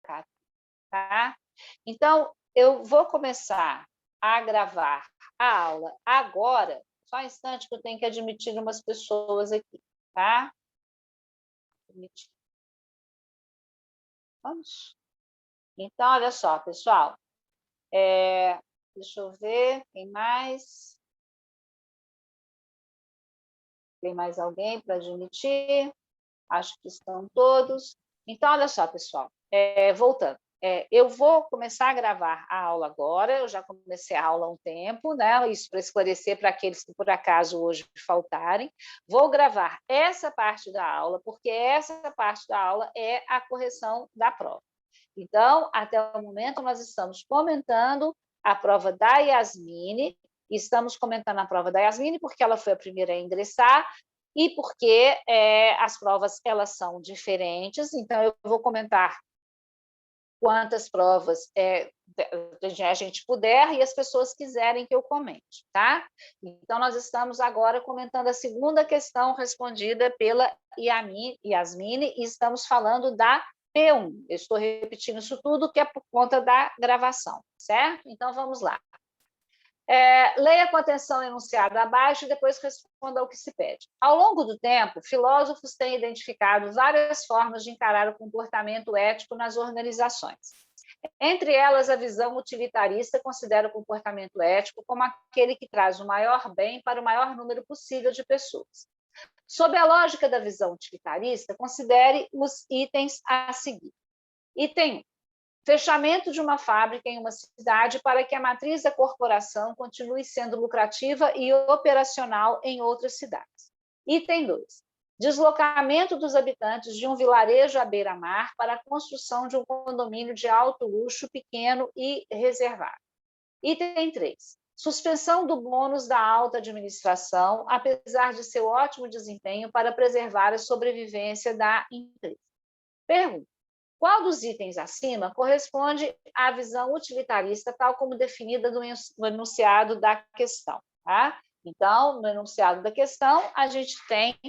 cá, tá? Então, eu vou começar a gravar a aula agora, só um instante que eu tenho que admitir umas pessoas aqui, tá? Admitir. Vamos. Então, olha só, pessoal. Deixa eu ver, quem mais? Tem mais alguém para admitir? Acho que estão todos. Então, olha só, pessoal, voltando. Eu vou começar a gravar a aula agora, eu já comecei a aula há um tempo, né? Isso para esclarecer para aqueles que por acaso hoje faltarem. Vou gravar essa parte da aula, porque essa parte da aula é a correção da prova. Então, até o momento, nós estamos comentando a prova da Yasmine, estamos comentando a prova da Yasmine porque ela foi a primeira a ingressar e porque as provas elas são diferentes, então eu vou comentar quantas provas a gente puder e as pessoas quiserem que eu comente, tá? Então, nós estamos agora comentando a segunda questão respondida pela Yasmine e estamos falando da P1. Eu estou repetindo isso tudo que é por conta da gravação, certo? Então, vamos lá. Leia com atenção o enunciado abaixo e depois responda ao que se pede. Ao longo do tempo, filósofos têm identificado várias formas de encarar o comportamento ético nas organizações. Entre elas, a visão utilitarista considera o comportamento ético como aquele que traz o maior bem para o maior número possível de pessoas. Sob a lógica da visão utilitarista, considere os itens a seguir. Item 1. Fechamento de uma fábrica em uma cidade para que a matriz da corporação continue sendo lucrativa e operacional em outras cidades. Item 2. Deslocamento dos habitantes de um vilarejo à beira-mar para a construção de um condomínio de alto luxo, pequeno e reservado. Item 3. Suspensão do bônus da alta administração, apesar de seu ótimo desempenho para preservar a sobrevivência da empresa. Pergunta. Qual dos itens acima corresponde à visão utilitarista, tal como definida no enunciado da questão? Tá? Então, no enunciado da questão, a gente tem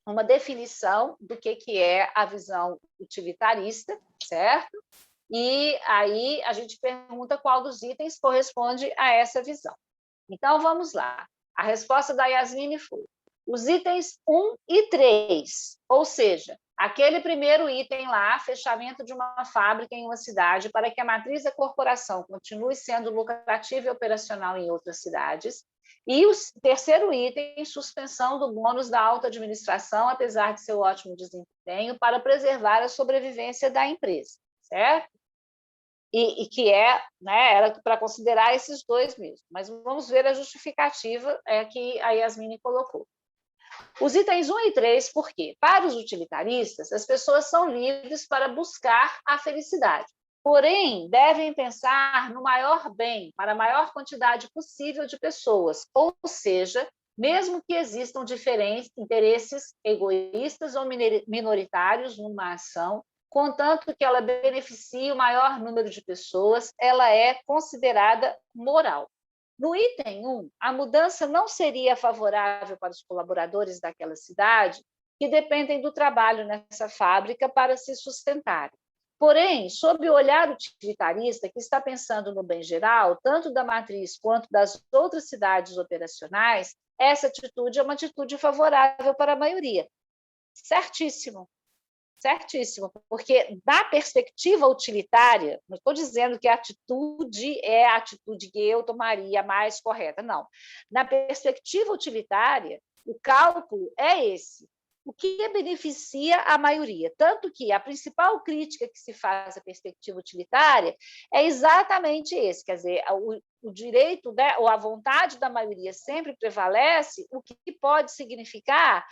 uma definição do que é a visão utilitarista, certo? E aí a gente pergunta qual dos itens corresponde a essa visão. Então, vamos lá. A resposta da Yasmine foi os itens 1 e 3, ou seja, aquele primeiro item lá, fechamento de uma fábrica em uma cidade para que a matriz da corporação continue sendo lucrativa e operacional em outras cidades. E o terceiro item, suspensão do bônus da alta administração, apesar de seu ótimo desempenho, para preservar a sobrevivência da empresa, certo? E que era para considerar esses dois mesmo. Mas vamos ver a justificativa que a Yasmine colocou. Os itens 1 e 3, por quê? Para os utilitaristas, as pessoas são livres para buscar a felicidade, porém, devem pensar no maior bem para a maior quantidade possível de pessoas, ou seja, mesmo que existam diferentes interesses egoístas ou minoritários numa ação, contanto que ela beneficie o maior número de pessoas, ela é considerada moral. No item 1, a mudança não seria favorável para os colaboradores daquela cidade que dependem do trabalho nessa fábrica para se sustentarem. Porém, sob o olhar utilitarista, que está pensando no bem geral, tanto da matriz quanto das outras cidades operacionais, essa atitude é uma atitude favorável para a maioria. Certíssimo. Certíssimo, porque da perspectiva utilitária, não estou dizendo que a atitude é a atitude que eu tomaria mais correta, não. Na perspectiva utilitária, o cálculo é esse. O que beneficia a maioria? Tanto que a principal crítica que se faz à perspectiva utilitária é exatamente esse, quer dizer, o direito, né, ou a vontade da maioria sempre prevalece, o que pode significar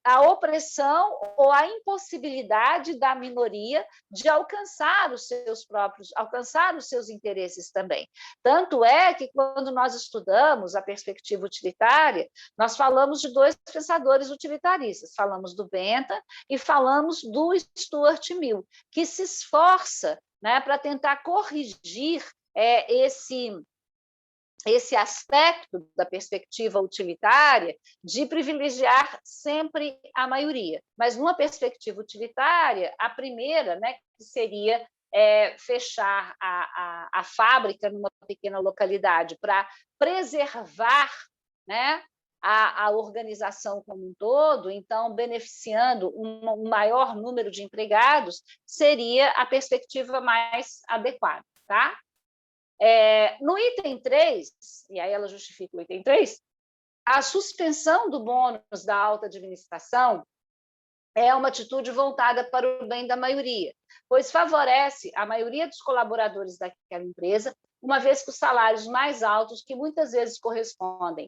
a opressão ou a impossibilidade da minoria de alcançar os seus interesses também. Tanto é que, quando nós estudamos a perspectiva utilitária, nós falamos de dois pensadores utilitaristas, falamos do Bentham e falamos do Stuart Mill, que se esforça, né, para tentar corrigir esse aspecto da perspectiva utilitária de privilegiar sempre a maioria. Mas, numa perspectiva utilitária, a primeira, né, que seria fechar a fábrica numa pequena localidade para preservar, né, a organização como um todo, então, beneficiando um maior número de empregados, seria a perspectiva mais adequada. Tá? No item 3, e aí ela justifica o item 3, a suspensão do bônus da alta administração é uma atitude voltada para o bem da maioria, pois favorece a maioria dos colaboradores daquela empresa, uma vez que os salários mais altos, que muitas vezes correspondem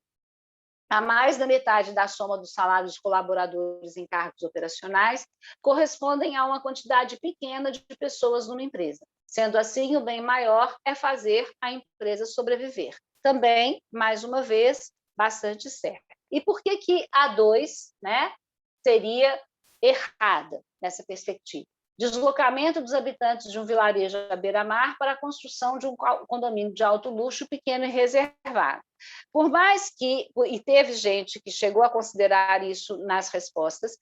a mais da metade da soma dos salários dos colaboradores em cargos operacionais, correspondem a uma quantidade pequena de pessoas numa empresa. Sendo assim, o bem maior é fazer a empresa sobreviver. Também, mais uma vez, bastante certo. E por que a 2, né, seria errada nessa perspectiva? Deslocamento dos habitantes de um vilarejo à beira-mar para a construção de um condomínio de alto luxo pequeno e reservado. Por mais que, e teve gente que chegou a considerar isso nas respostas,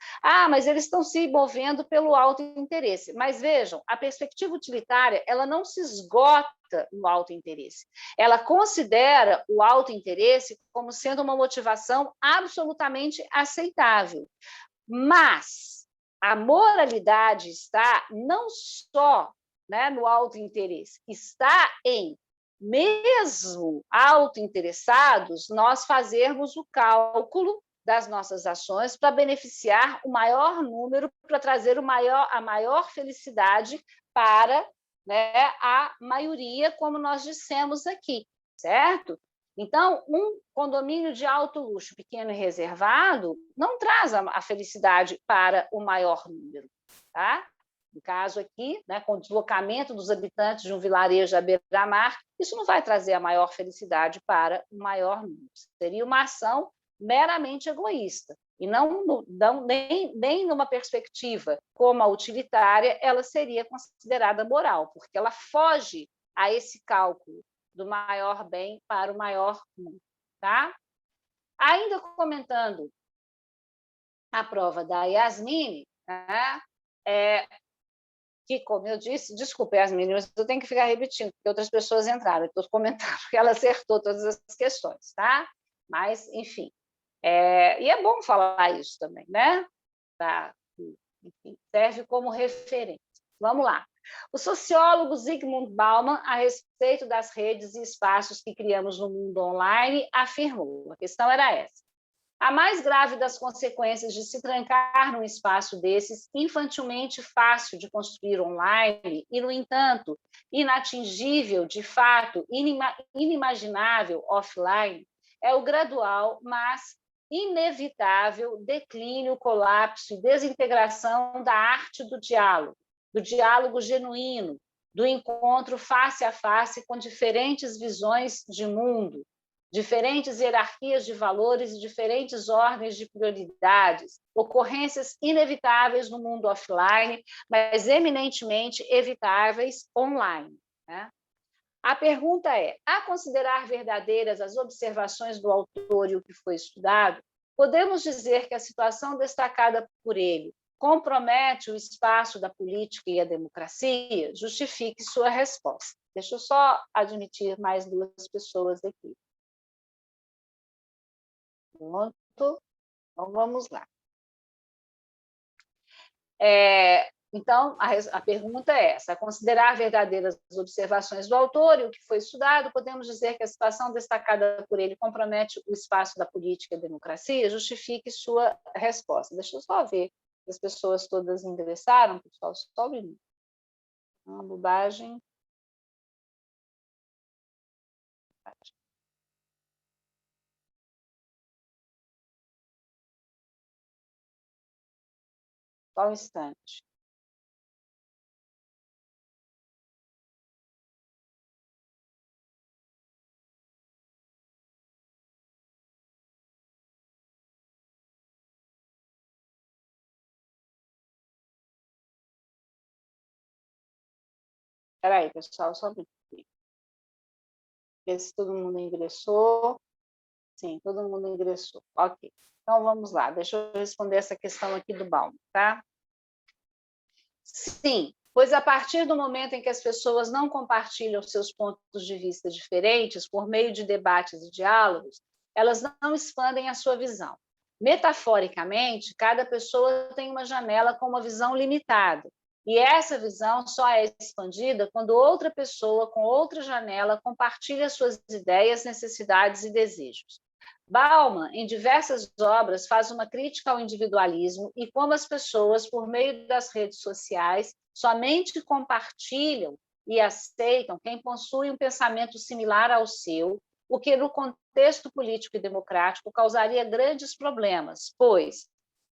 mas eles estão se movendo pelo alto interesse. Mas vejam, a perspectiva utilitária, ela não se esgota no alto interesse. Ela considera o alto interesse como sendo uma motivação absolutamente aceitável. Mas a moralidade está não só, né, no alto interesse, está em, mesmo autointeressados, nós fazermos o cálculo das nossas ações para beneficiar o maior número, para trazer a maior felicidade para, né, a maioria, como nós dissemos aqui, certo? Então, um condomínio de alto luxo, pequeno e reservado, não traz a felicidade para o maior número. Tá? No caso aqui, né, com o deslocamento dos habitantes de um vilarejo à beira-mar, isso não vai trazer a maior felicidade para o maior número. Seria uma ação meramente egoísta. E nem numa perspectiva como a utilitária, ela seria considerada moral, porque ela foge a esse cálculo do maior bem para o maior número. Tá? Ainda comentando a prova da Yasmine, né, que, como eu disse, desculpe, Yasmine, mas eu tenho que ficar repetindo, porque outras pessoas entraram, estou comentando que ela acertou todas as questões, tá? Mas, enfim, e é bom falar isso também, né? Tá? Enfim, serve como referência. Vamos lá. O sociólogo Zygmunt Bauman, a respeito das redes e espaços que criamos no mundo online, afirmou, a questão era essa: a mais grave das consequências de se trancar num espaço desses, infantilmente fácil de construir online e, no entanto, inatingível, de fato, inimaginável offline, é o gradual, mas inevitável declínio, colapso e desintegração da arte do diálogo genuíno, do encontro face a face com diferentes visões de mundo, diferentes hierarquias de valores e diferentes ordens de prioridades, ocorrências inevitáveis no mundo offline, mas eminentemente evitáveis online. Né? A pergunta é: a considerar verdadeiras as observações do autor e o que foi estudado, podemos dizer que a situação destacada por ele compromete o espaço da política e a democracia? Justifique sua resposta. Deixa eu só admitir mais 2 pessoas aqui. Pronto, então vamos lá. Então, a pergunta é essa: a considerar verdadeiras as observações do autor e o que foi estudado, podemos dizer que a situação destacada por ele compromete o espaço da política e da democracia? Justifique sua resposta. Deixa eu só ver se as pessoas todas ingressaram, pessoal, só um minuto. Uma bobagem. Só um instante. Espera aí, pessoal, só um minuto. ver se todo mundo ingressou. Sim, todo mundo ingressou. Ok. Então, vamos lá. Deixa eu responder essa questão aqui do Bauman, tá? Sim, pois a partir do momento em que as pessoas não compartilham seus pontos de vista diferentes por meio de debates e diálogos, elas não expandem a sua visão. Metaforicamente, cada pessoa tem uma janela com uma visão limitada, e essa visão só é expandida quando outra pessoa com outra janela compartilha suas ideias, necessidades e desejos. Bauman, em diversas obras, faz uma crítica ao individualismo e como as pessoas, por meio das redes sociais, somente compartilham e aceitam quem possui um pensamento similar ao seu, o que, no contexto político e democrático, causaria grandes problemas, pois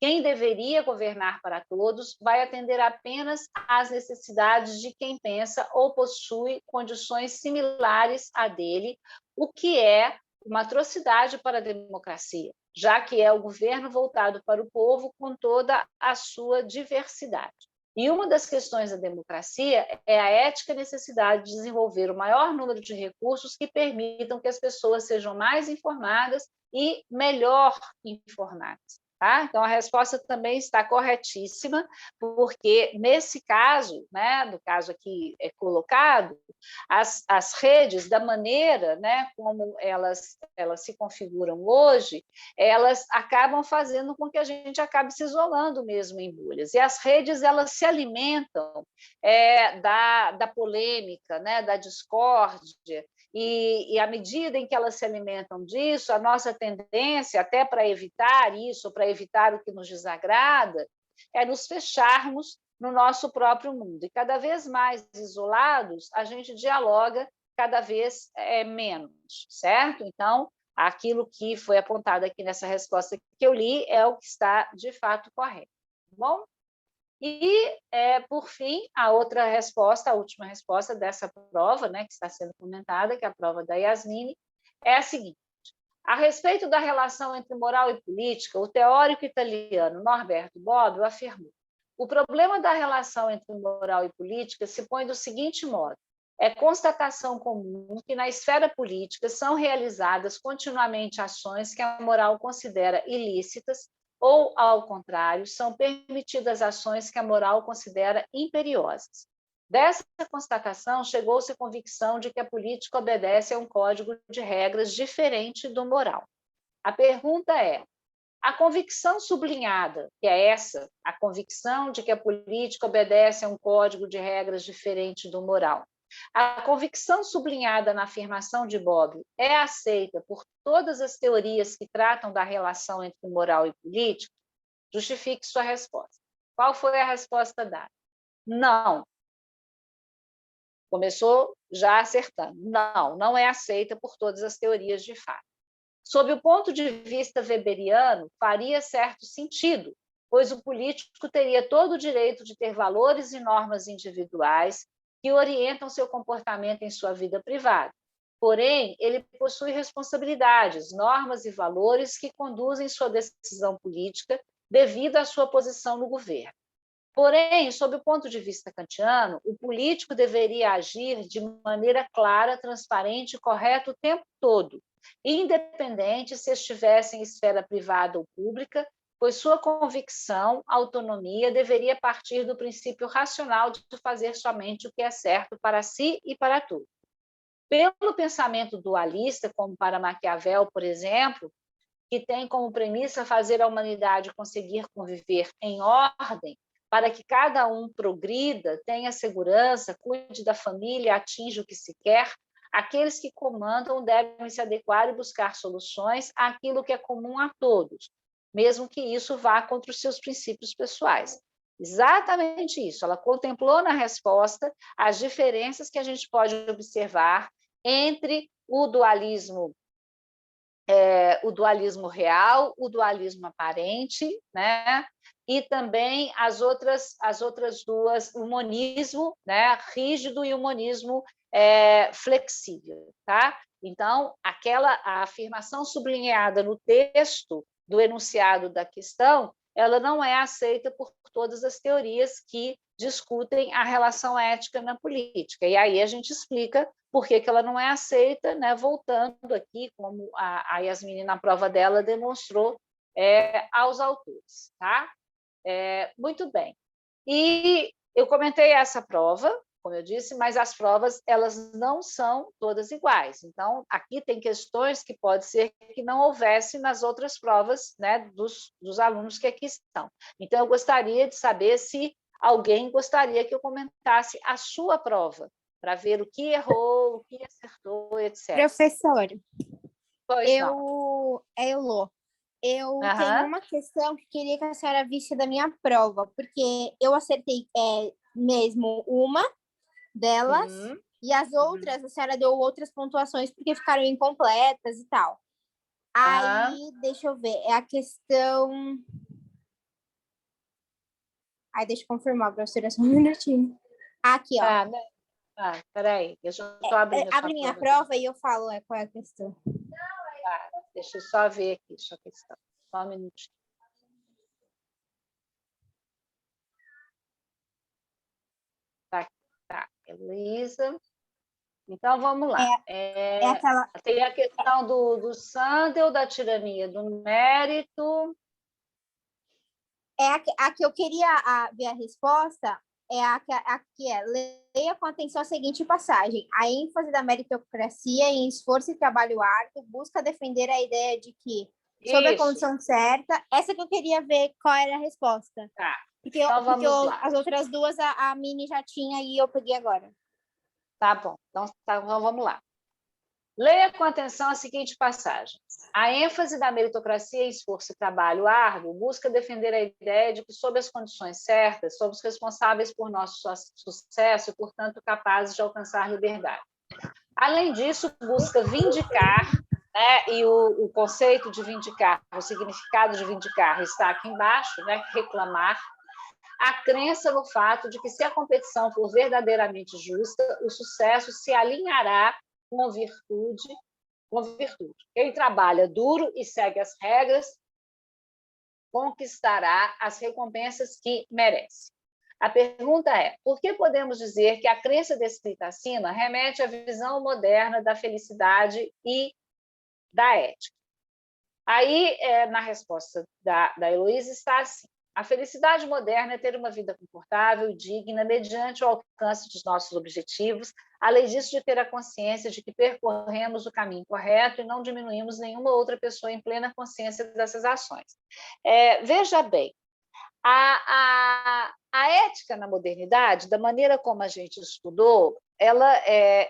quem deveria governar para todos vai atender apenas às necessidades de quem pensa ou possui condições similares à dele, o que é uma atrocidade para a democracia, já que é o governo voltado para o povo com toda a sua diversidade. E uma das questões da democracia é a ética necessidade de desenvolver o maior número de recursos que permitam que as pessoas sejam mais informadas e melhor informadas. Tá? Então, a resposta também está corretíssima, porque nesse caso, né, no caso aqui colocado, as redes, da maneira, né, como elas se configuram hoje, elas acabam fazendo com que a gente acabe se isolando mesmo em bolhas. E as redes, elas se alimentam da polêmica, né, da discórdia, e à medida em que elas se alimentam disso, a nossa tendência, até para evitar isso, para evitar o que nos desagrada, é nos fecharmos no nosso próprio mundo. E cada vez mais isolados, a gente dialoga cada vez menos, certo? Então, aquilo que foi apontado aqui nessa resposta que eu li é o que está de fato correto. Tá bom? E, por fim, a outra resposta, a última resposta dessa prova, né, que está sendo comentada, que é a prova da Yasmine, é a seguinte: a respeito da relação entre moral e política, o teórico italiano Norberto Bobbio afirmou: o problema da relação entre moral e política se põe do seguinte modo: é constatação comum que na esfera política são realizadas continuamente ações que a moral considera ilícitas ou, ao contrário, são permitidas ações que a moral considera imperiosas. Dessa constatação, chegou-se à convicção de que a política obedece a um código de regras diferente do moral. A pergunta é: a convicção sublinhada, que é essa, a convicção de que a política obedece a um código de regras diferente do moral, a convicção sublinhada na afirmação de Bobbio é aceita por todas as teorias que tratam da relação entre moral e política? Justifique sua resposta. Qual foi a resposta dada? Não. Começou já acertando. Não, não é aceita por todas as teorias de fato. Sob o ponto de vista weberiano, faria certo sentido, pois o político teria todo o direito de ter valores e normas individuais que orientam seu comportamento em sua vida privada. Porém, ele possui responsabilidades, normas e valores que conduzem sua decisão política devido à sua posição no governo. Porém, sob o ponto de vista kantiano, o político deveria agir de maneira clara, transparente e correta o tempo todo, independente se estivesse em esfera privada ou pública, pois sua convicção, autonomia, deveria partir do princípio racional de fazer somente o que é certo para si e para todos. Pelo pensamento dualista, como para Maquiavel, por exemplo, que tem como premissa fazer a humanidade conseguir conviver em ordem, para que cada um progrida, tenha segurança, cuide da família, atinja o que se quer, aqueles que comandam devem se adequar e buscar soluções àquilo que é comum a todos, mesmo que isso vá contra os seus princípios pessoais. Exatamente isso. Ela contemplou na resposta as diferenças que a gente pode observar entre o dualismo real, o dualismo aparente, né? E também as outras duas, o monismo, né, rígido, e o monismo flexível. Tá? Então, a afirmação sublinhada no texto do enunciado da questão, ela não é aceita por todas as teorias que discutem a relação ética na política. E aí a gente explica por que ela não é aceita, né? Voltando aqui, como a Yasmine, na prova dela, demonstrou aos autores. Tá? Muito bem. E eu comentei essa prova, como eu disse, mas as provas elas não são todas iguais. Então, aqui tem questões que pode ser que não houvesse nas outras provas, né, dos alunos que aqui estão. Então, eu gostaria de saber se alguém gostaria que eu comentasse a sua prova, para ver o que errou, o que acertou, etc. Professora, Pois não. Elô, eu tenho Aham. uma questão que queria que a senhora visse da minha prova, porque eu acertei mesmo uma delas, Sim. e as outras, a senhora deu outras pontuações porque ficaram incompletas e tal. Aham. Aí, deixa eu ver, é a questão... Aí, deixa eu confirmar, professora, só um minutinho. Aqui, ó. Tá, né? Peraí, eu já estou abrindo a sua Abre minha prova aqui. prova e eu falo qual é a questão. Tá, deixa eu só ver aqui sua questão. Só um minutinho. Tá, Heloísa. Então, vamos lá. É aquela... Tem a questão do Sandel, da tirania do mérito. A que eu queria ver a resposta é a que é: leia com atenção a seguinte passagem. A ênfase da meritocracia em esforço e trabalho árduo busca defender a ideia de que, sob a Isso, condição certa, essa que eu queria ver qual era a resposta. tá. Porque, Então, vamos lá. as outras duas a Mini já tinha e eu peguei agora. Tá bom. Então, vamos lá. Leia com atenção a seguinte passagem. A ênfase da meritocracia em esforço e trabalho árduo busca defender a ideia de que, sob as condições certas, somos responsáveis por nosso sucesso e, portanto, capazes de alcançar liberdade. Além disso, busca vindicar, né, e o conceito de vindicar, o significado de vindicar está aqui embaixo, né, reclamar, a crença no fato de que, se a competição for verdadeiramente justa, o sucesso se alinhará com a virtude. Quem trabalha duro e segue as regras conquistará as recompensas que merece. A pergunta é: por que podemos dizer que a crença descrita acima remete à visão moderna da felicidade e da ética? Aí, na resposta da Heloísa, está assim: a felicidade moderna é ter uma vida confortável e digna mediante o alcance dos nossos objetivos, além disso, de ter a consciência de que percorremos o caminho correto e não diminuímos nenhuma outra pessoa em plena consciência dessas ações. Veja bem, a ética na modernidade, da maneira como a gente estudou, ela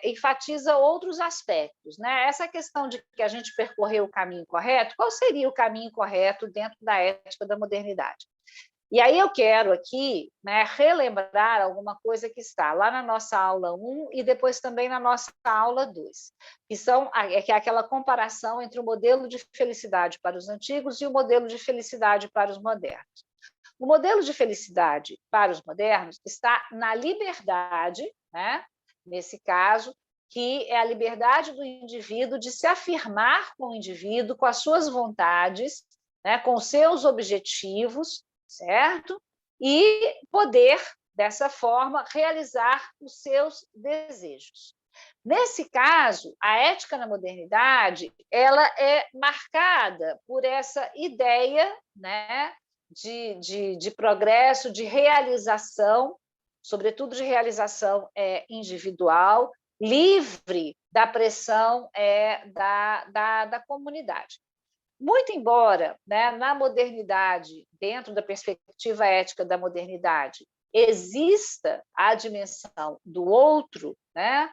enfatiza outros aspectos, né? Essa questão de que a gente percorreu o caminho correto, qual seria o caminho correto dentro da ética da modernidade? E aí eu quero aqui, né, relembrar alguma coisa que está lá na nossa aula 1 e depois também na nossa aula 2, que é aquela comparação entre o modelo de felicidade para os antigos e o modelo de felicidade para os modernos. O modelo de felicidade para os modernos está na liberdade, né? Nesse caso, que é a liberdade do indivíduo de se afirmar como indivíduo, com as suas vontades, né? Com os seus objetivos, certo? E poder, dessa forma, realizar os seus desejos. Nesse caso, a ética na modernidade ela é marcada por essa ideia, né, de progresso, de realização, sobretudo de realização individual, livre da pressão da comunidade. Muito embora, né, na modernidade, dentro da perspectiva ética da modernidade, exista a dimensão do outro, né,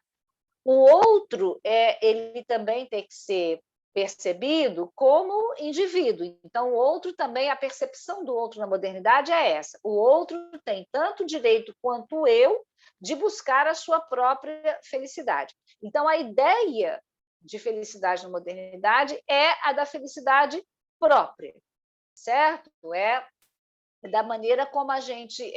o outro ele também tem que ser percebido como indivíduo. Então, o outro também, a percepção do outro na modernidade é essa. O outro tem tanto direito quanto eu de buscar a sua própria felicidade. Então, a ideia de felicidade na modernidade é a da felicidade própria, certo? É da maneira como a gente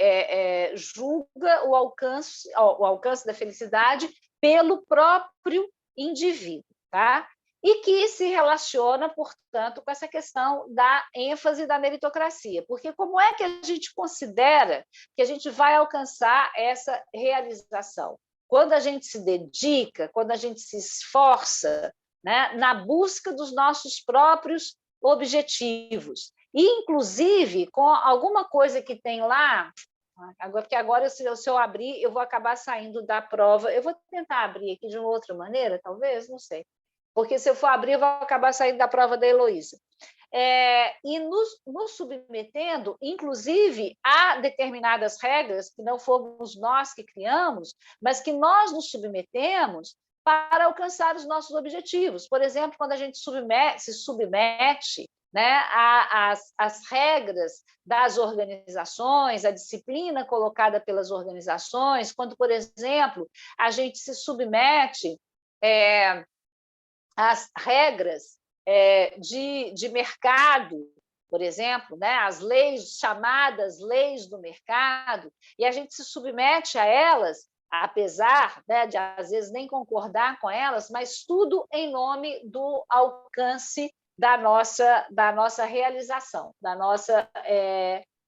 julga o alcance da felicidade pelo próprio indivíduo, tá? e que se relaciona, portanto, com essa questão da ênfase da meritocracia. Porque como é que a gente considera que a gente vai alcançar essa realização? Quando a gente se dedica, quando a gente se esforça, né, na busca dos nossos próprios objetivos. E, inclusive, com alguma coisa que tem lá, porque agora, se eu abrir, eu vou acabar saindo da prova. Eu vou tentar abrir aqui de uma outra maneira, talvez, não sei. Porque se eu for abrir, eu vou acabar saindo da prova da Heloísa. E nos submetendo, inclusive, a determinadas regras que não fomos nós que criamos, mas que nós nos submetemos para alcançar os nossos objetivos. Por exemplo, quando a gente se submete, né, às regras das organizações, a disciplina colocada pelas organizações, quando, por exemplo, a gente se submete às regras de mercado, por exemplo, né, as leis chamadas leis do mercado, e a gente se submete a elas, apesar, né, de às vezes nem concordar com elas, mas tudo em nome do alcance da nossa realização, da nossa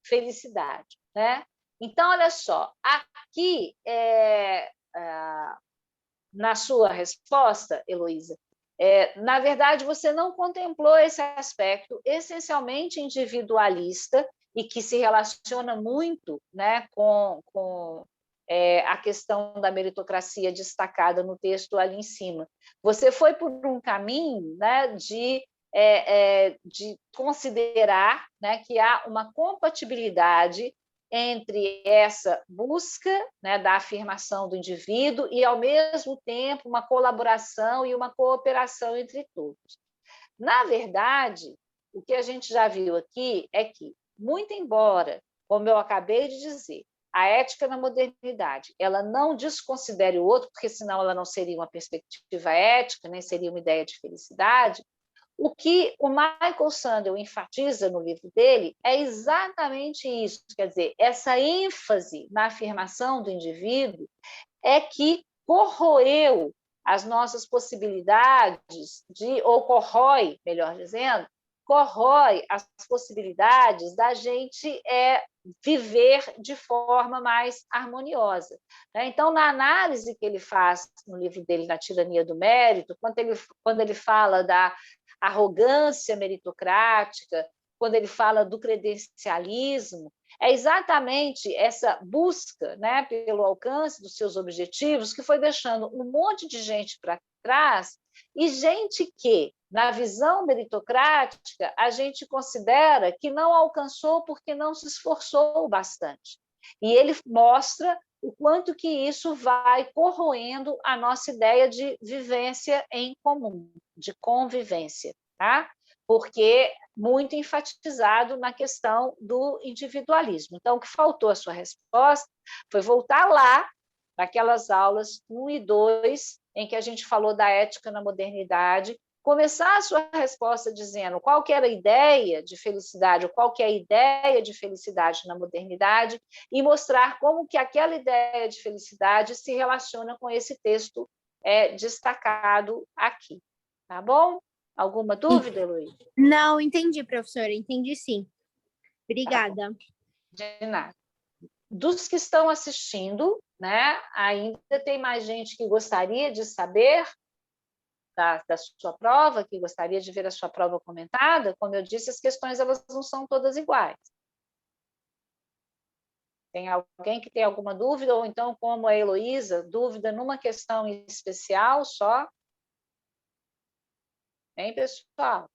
felicidade, né? Então, olha só, aqui na sua resposta, Heloísa, na verdade, você não contemplou esse aspecto essencialmente individualista e que se relaciona muito, né, com a questão da meritocracia destacada no texto ali em cima. Você foi por um caminho, né, de considerar, né, que há uma compatibilidade entre essa busca, né, da afirmação do indivíduo e, ao mesmo tempo, uma colaboração e uma cooperação entre todos. Na verdade, o que a gente já viu aqui é que, muito embora, como eu acabei de dizer, a ética na modernidade ela não desconsidere o outro, porque senão ela não seria uma perspectiva ética, nem seria uma ideia de felicidade. O que o Michael Sandel enfatiza no livro dele é exatamente isso, quer dizer, essa ênfase na afirmação do indivíduo é que corroeu as nossas possibilidades ou corrói, melhor dizendo, corrói as possibilidades da gente viver de forma mais harmoniosa. Então, na análise que ele faz no livro dele, Na Tirania do Mérito, quando ele fala da arrogância meritocrática, quando ele fala do credencialismo, é exatamente essa busca, né, pelo alcance dos seus objetivos que foi deixando um monte de gente para trás, e gente que, na visão meritocrática, a gente considera que não alcançou porque não se esforçou bastante. E ele mostra o quanto que isso vai corroendo a nossa ideia de vivência em comum, de convivência, tá? Porque muito enfatizado na questão do individualismo. Então, o que faltou à sua resposta foi voltar lá, naquelas aulas 1 e 2, em que a gente falou da ética na modernidade, começar a sua resposta dizendo qual que era a ideia de felicidade, ou qual que é a ideia de felicidade na modernidade, e mostrar como que aquela ideia de felicidade se relaciona com esse texto destacado aqui. Tá bom? Alguma dúvida, Luiz? Não, entendi, professora, entendi sim. Obrigada. De nada. Dos que estão assistindo, né, ainda tem mais gente que gostaria de saber da sua prova, que gostaria de ver a sua prova comentada. Como eu disse, as questões elas não são todas iguais. Tem alguém que tem alguma dúvida, ou então, como a Heloísa, dúvida numa questão especial só? Hein, pessoal?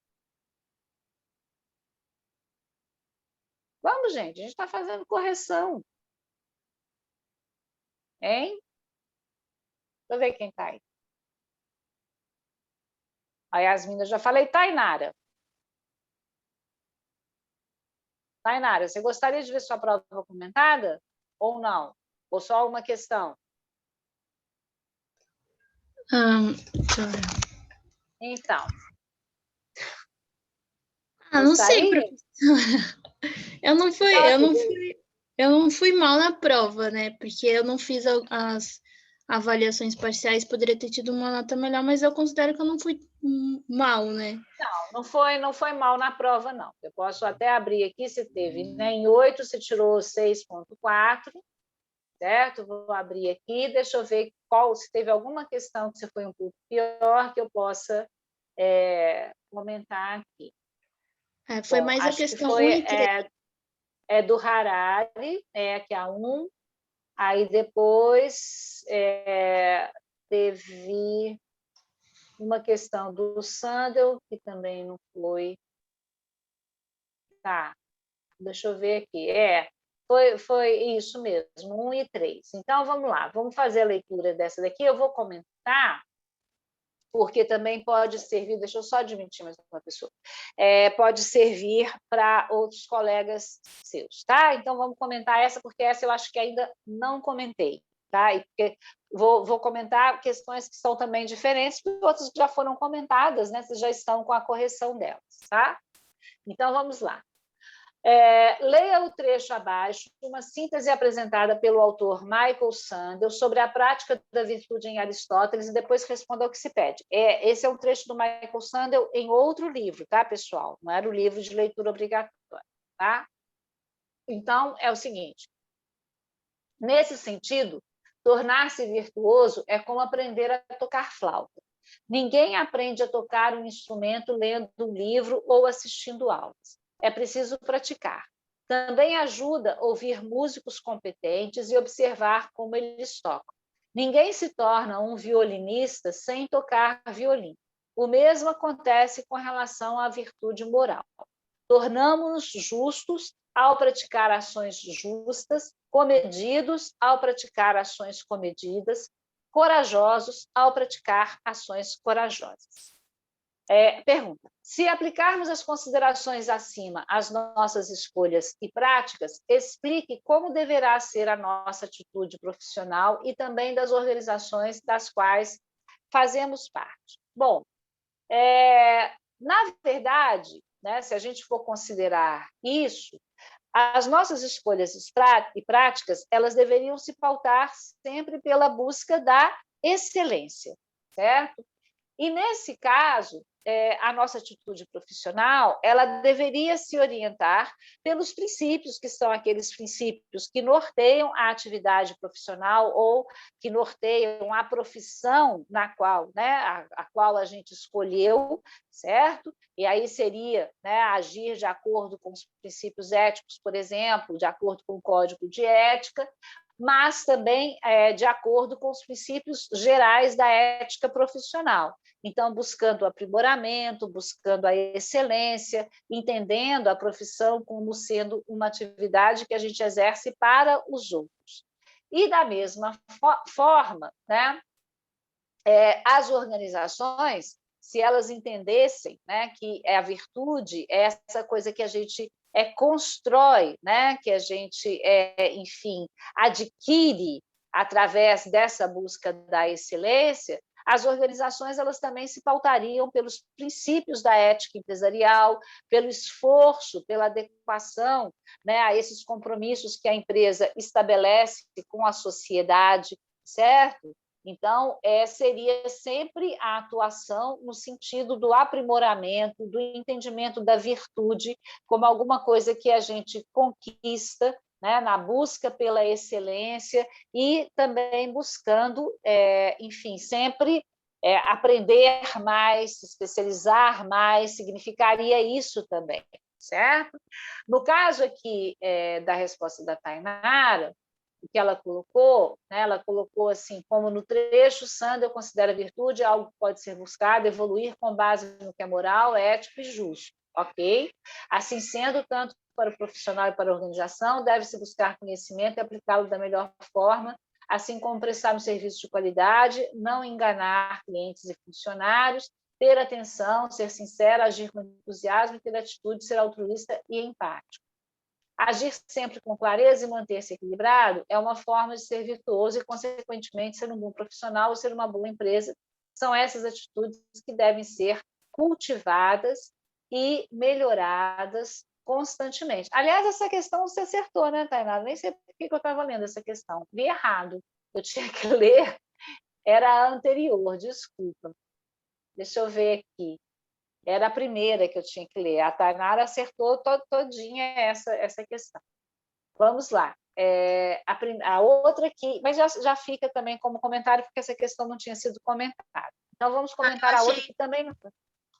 Vamos, gente, a gente está fazendo correção. Hein? Deixa eu ver quem está aí. A Yasmin, eu já falei, Tainara. Tainara, você gostaria de ver sua prova comentada ou não? Ou só uma questão? Deixa eu ver. Então. Não sei, professora. Eu não fui mal na prova, né? Porque eu não fiz avaliações parciais, poderia ter tido uma nota melhor, mas eu considero que eu não fui mal, né? Não foi mal na prova, não. Eu posso até abrir aqui, se teve, né? Em 8 você tirou 6,4, certo? Vou abrir aqui, deixa eu ver se teve alguma questão que você foi um pouco pior, que eu possa comentar aqui. Foi Bom, mais a acho que questão foi 1 e 3. do Harari, que é a 1. Aí depois teve uma questão do Sandel, que também não foi. Tá, deixa eu ver aqui. Foi isso mesmo, 1 e 3. Então, vamos lá, vamos fazer a leitura dessa daqui. Eu vou comentar, porque também pode servir, deixa eu só admitir mais uma pessoa, pode servir para outros colegas seus, tá? Então, vamos comentar essa, porque essa eu acho que ainda não comentei, tá? E porque vou comentar questões que são também diferentes, porque outras já foram comentadas, né? Vocês já estão com a correção delas, tá? Então, vamos lá. Leia o trecho abaixo, uma síntese apresentada pelo autor Michael Sandel sobre a prática da virtude em Aristóteles e depois responda ao que se pede. Esse é um trecho do Michael Sandel em outro livro, tá, pessoal? Não era o livro de leitura obrigatória, tá? Então, é o seguinte. Nesse sentido, tornar-se virtuoso é como aprender a tocar flauta. Ninguém aprende a tocar um instrumento lendo um livro ou assistindo aulas. É preciso praticar. Também ajuda ouvir músicos competentes e observar como eles tocam. Ninguém se torna um violinista sem tocar violino. O mesmo acontece com relação à virtude moral. Tornamo-nos justos ao praticar ações justas, comedidos ao praticar ações comedidas, corajosos ao praticar ações corajosas. Pergunta: se aplicarmos as considerações acima às nossas escolhas e práticas, explique como deverá ser a nossa atitude profissional e também das organizações das quais fazemos parte. Bom, na verdade, né, se a gente for considerar isso, as nossas escolhas e práticas, elas deveriam se pautar sempre pela busca da excelência, certo? E, nesse caso, a nossa atitude profissional, ela deveria se orientar pelos princípios, que são aqueles princípios que norteiam a atividade profissional ou que norteiam a profissão na qual, né, a qual a gente escolheu, certo? E aí seria, né, agir de acordo com os princípios éticos, por exemplo, de acordo com o Código de Ética, mas também de acordo com os princípios gerais da ética profissional. Então, buscando o aprimoramento, buscando a excelência, entendendo a profissão como sendo uma atividade que a gente exerce para os outros. E, da mesma forma, né, as organizações, se elas entendessem, né, que a virtude é essa coisa que a gente constrói, né, que a gente, enfim, adquire através dessa busca da excelência, as organizações elas também se pautariam pelos princípios da ética empresarial, pelo esforço, pela adequação, né, a esses compromissos que a empresa estabelece com a sociedade, certo? Então, seria sempre a atuação no sentido do aprimoramento, do entendimento da virtude como alguma coisa que a gente conquista, né, na busca pela excelência e também buscando, enfim, sempre aprender mais, se especializar mais, significaria isso também, certo? No caso aqui da resposta da Tainara, o que ela colocou, né? Ela colocou assim, como no trecho, Sandel considera a virtude algo que pode ser buscado, evoluir com base no que é moral, ético e justo, ok? Assim sendo, tanto para o profissional e para a organização, deve-se buscar conhecimento e aplicá-lo da melhor forma, assim como prestar um serviço de qualidade, não enganar clientes e funcionários, ter atenção, ser sincero, agir com entusiasmo, ter atitude, ser altruísta e empático. Agir sempre com clareza e manter-se equilibrado é uma forma de ser virtuoso e, consequentemente, ser um bom profissional ou ser uma boa empresa. São essas atitudes que devem ser cultivadas e melhoradas constantemente. Aliás, essa questão você acertou, né, Tainara? Nem sei por que eu estava lendo essa questão. Li errado. Eu tinha que ler Era a anterior, desculpa. Deixa eu ver aqui. Era a primeira que eu tinha que ler. A Tainara acertou todinha essa questão. Vamos lá. A outra aqui, mas já fica também como comentário, porque essa questão não tinha sido comentada. Então, vamos comentar a outra que também não foi.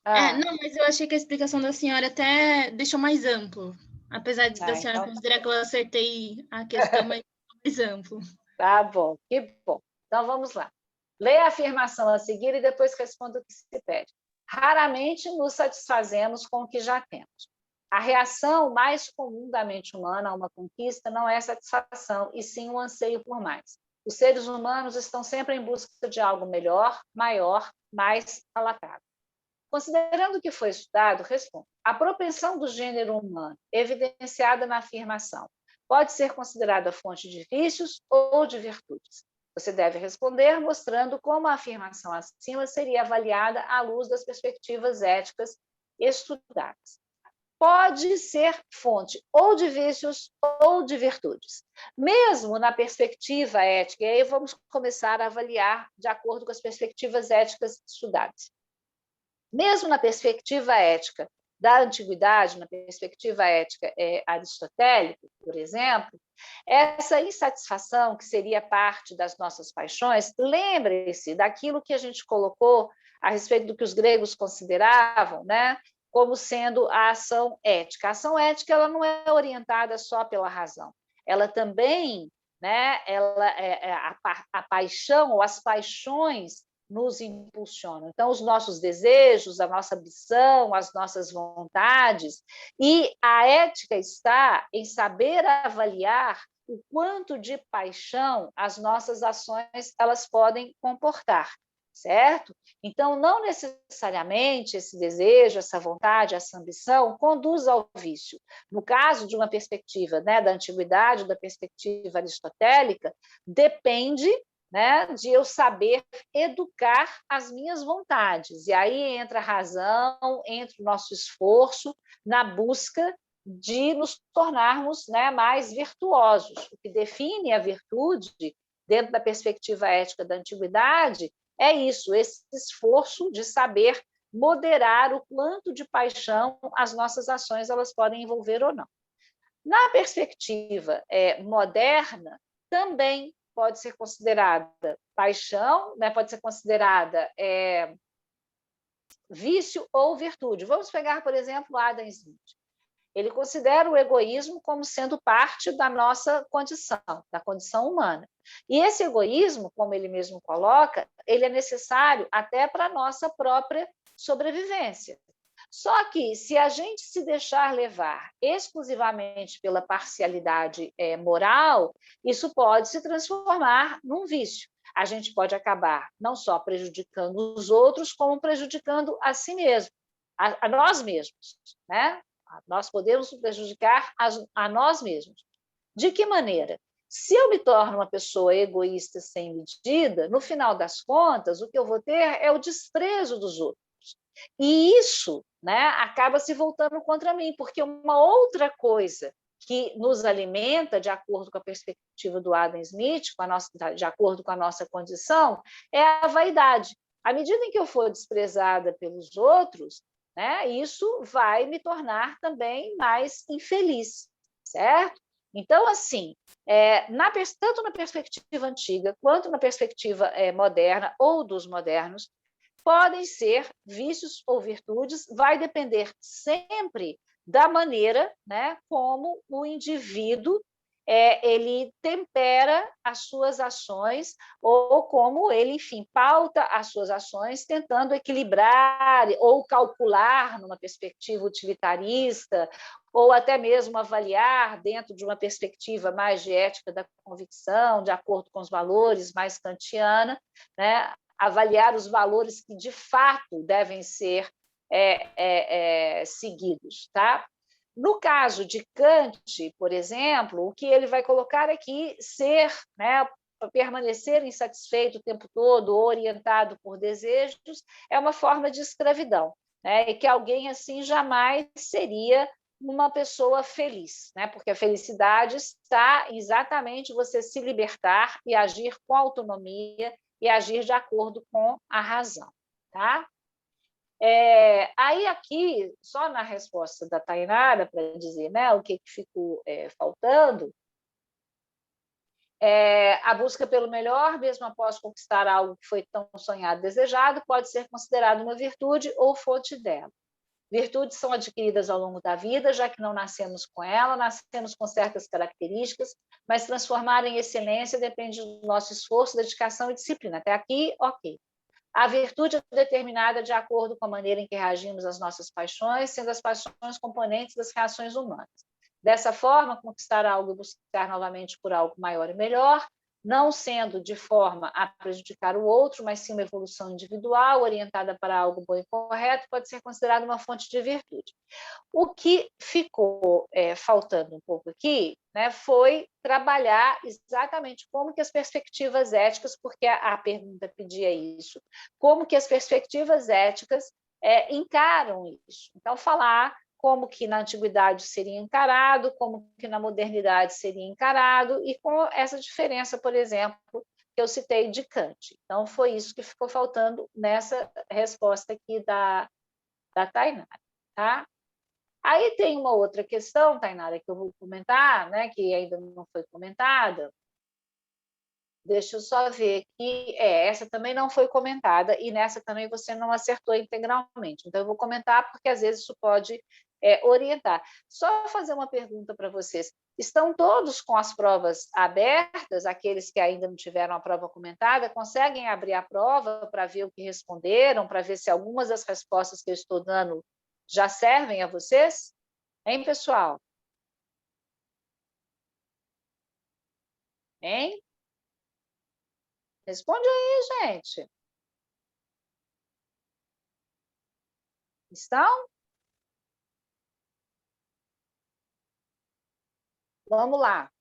Não, mas eu achei que a explicação da senhora até deixou mais amplo. Apesar da senhora então... considerar que eu acertei a questão, mas mais amplo. Tá bom, que bom. Então, vamos lá. Leia a afirmação a seguir e depois responda o que se pede. Raramente nos satisfazemos com o que já temos. A reação mais comum da mente humana a uma conquista não é satisfação, e sim um anseio por mais. Os seres humanos estão sempre em busca de algo melhor, maior, mais palatável. Considerando o que foi estudado, responda. A propensão do gênero humano, evidenciada na afirmação, pode ser considerada fonte de vícios ou de virtudes? Você deve responder mostrando como a afirmação acima seria avaliada à luz das perspectivas éticas estudadas. Pode ser fonte ou de vícios ou de virtudes. Mesmo na perspectiva ética, e aí vamos começar a avaliar de acordo com as perspectivas éticas estudadas. Mesmo na perspectiva ética da antiguidade, na perspectiva ética aristotélica, por exemplo, essa insatisfação, que seria parte das nossas paixões, lembre-se daquilo que a gente colocou a respeito do que os gregos consideravam, né, como sendo a ação ética. A ação ética ela não é orientada só pela razão, ela também, né, a paixão ou as paixões nos impulsionam. Então, os nossos desejos, a nossa ambição, as nossas vontades, e a ética está em saber avaliar o quanto de paixão as nossas ações elas podem comportar, certo? Então, não necessariamente esse desejo, essa vontade, essa ambição conduz ao vício. No caso de uma perspectiva, né, da antiguidade, da perspectiva aristotélica, depende, né, de eu saber educar as minhas vontades. E aí entra a razão, entra o nosso esforço na busca de nos tornarmos, né, mais virtuosos. O que define a virtude, dentro da perspectiva ética da antiguidade, é isso, esse esforço de saber moderar o quanto de paixão as nossas ações elas podem envolver ou não. Na perspectiva moderna, também pode ser considerada paixão, né? Pode ser considerada vício ou virtude. Vamos pegar, por exemplo, Adam Smith. Ele considera o egoísmo como sendo parte da nossa condição, da condição humana. E esse egoísmo, como ele mesmo coloca, ele é necessário até para a nossa própria sobrevivência. Só que, se a gente se deixar levar exclusivamente pela parcialidade moral, isso pode se transformar num vício. A gente pode acabar não só prejudicando os outros, como prejudicando a si mesmo, a nós mesmos, né? Nós podemos prejudicar a nós mesmos. De que maneira? Se eu me torno uma pessoa egoísta sem medida, no final das contas, o que eu vou ter é o desprezo dos outros. E isso, né, acaba se voltando contra mim, porque uma outra coisa que nos alimenta, de acordo com a perspectiva do Adam Smith, de acordo com a nossa condição, é a vaidade. À medida em que eu for desprezada pelos outros, né, isso vai me tornar também mais infeliz, certo? Então, assim, tanto na perspectiva antiga quanto na perspectiva moderna ou dos modernos, podem ser vícios ou virtudes, vai depender sempre da maneira, né, como o indivíduo ele tempera as suas ações ou como ele, enfim, pauta as suas ações, tentando equilibrar ou calcular numa perspectiva utilitarista ou até mesmo avaliar dentro de uma perspectiva mais de ética da convicção, de acordo com os valores mais kantiana, né, avaliar os valores que de fato devem ser seguidos, tá? No caso de Kant, por exemplo, o que ele vai colocar aqui, né, permanecer insatisfeito o tempo todo, orientado por desejos, é uma forma de escravidão, né? E que alguém assim jamais seria uma pessoa feliz, né? Porque a felicidade está exatamente você se libertar e agir com autonomia e agir de acordo com a razão, tá? Aí aqui, só na resposta da Tainara, para dizer, né, o que ficou faltando, a busca pelo melhor, mesmo após conquistar algo que foi tão sonhado e desejado, pode ser considerada uma virtude ou fonte dela. Virtudes são adquiridas ao longo da vida, já que não nascemos com ela, nascemos com certas características, mas transformar em excelência depende do nosso esforço, dedicação e disciplina. Até aqui, ok. A virtude é determinada de acordo com a maneira em que reagimos às nossas paixões, sendo as paixões componentes das reações humanas. Dessa forma, conquistar algo e buscar novamente por algo maior e melhor, não sendo de forma a prejudicar o outro, mas sim uma evolução individual, orientada para algo bom e correto, pode ser considerada uma fonte de virtude. O que ficou faltando um pouco aqui, né, foi trabalhar exatamente como que as perspectivas éticas, porque a pergunta pedia isso, como que as perspectivas éticas encaram isso. Então, falar como que na antiguidade seria encarado, como que na modernidade seria encarado, e com essa diferença, por exemplo, que eu citei de Kant. Então, foi isso que ficou faltando nessa resposta aqui da Tainara, tá? Aí tem uma outra questão, Tainara, que eu vou comentar, né, que ainda não foi comentada. Deixa eu só ver aqui. Essa também não foi comentada, e nessa também você não acertou integralmente. Então, eu vou comentar, porque às vezes isso pode orientar. Só fazer uma pergunta para vocês. Estão todos com as provas abertas? Aqueles que ainda não tiveram a prova comentada, conseguem abrir a prova para ver o que responderam, para ver se algumas das respostas que eu estou dando já servem a vocês? Hein, pessoal? Hein? Responde aí, gente. Estão? Vamos lá.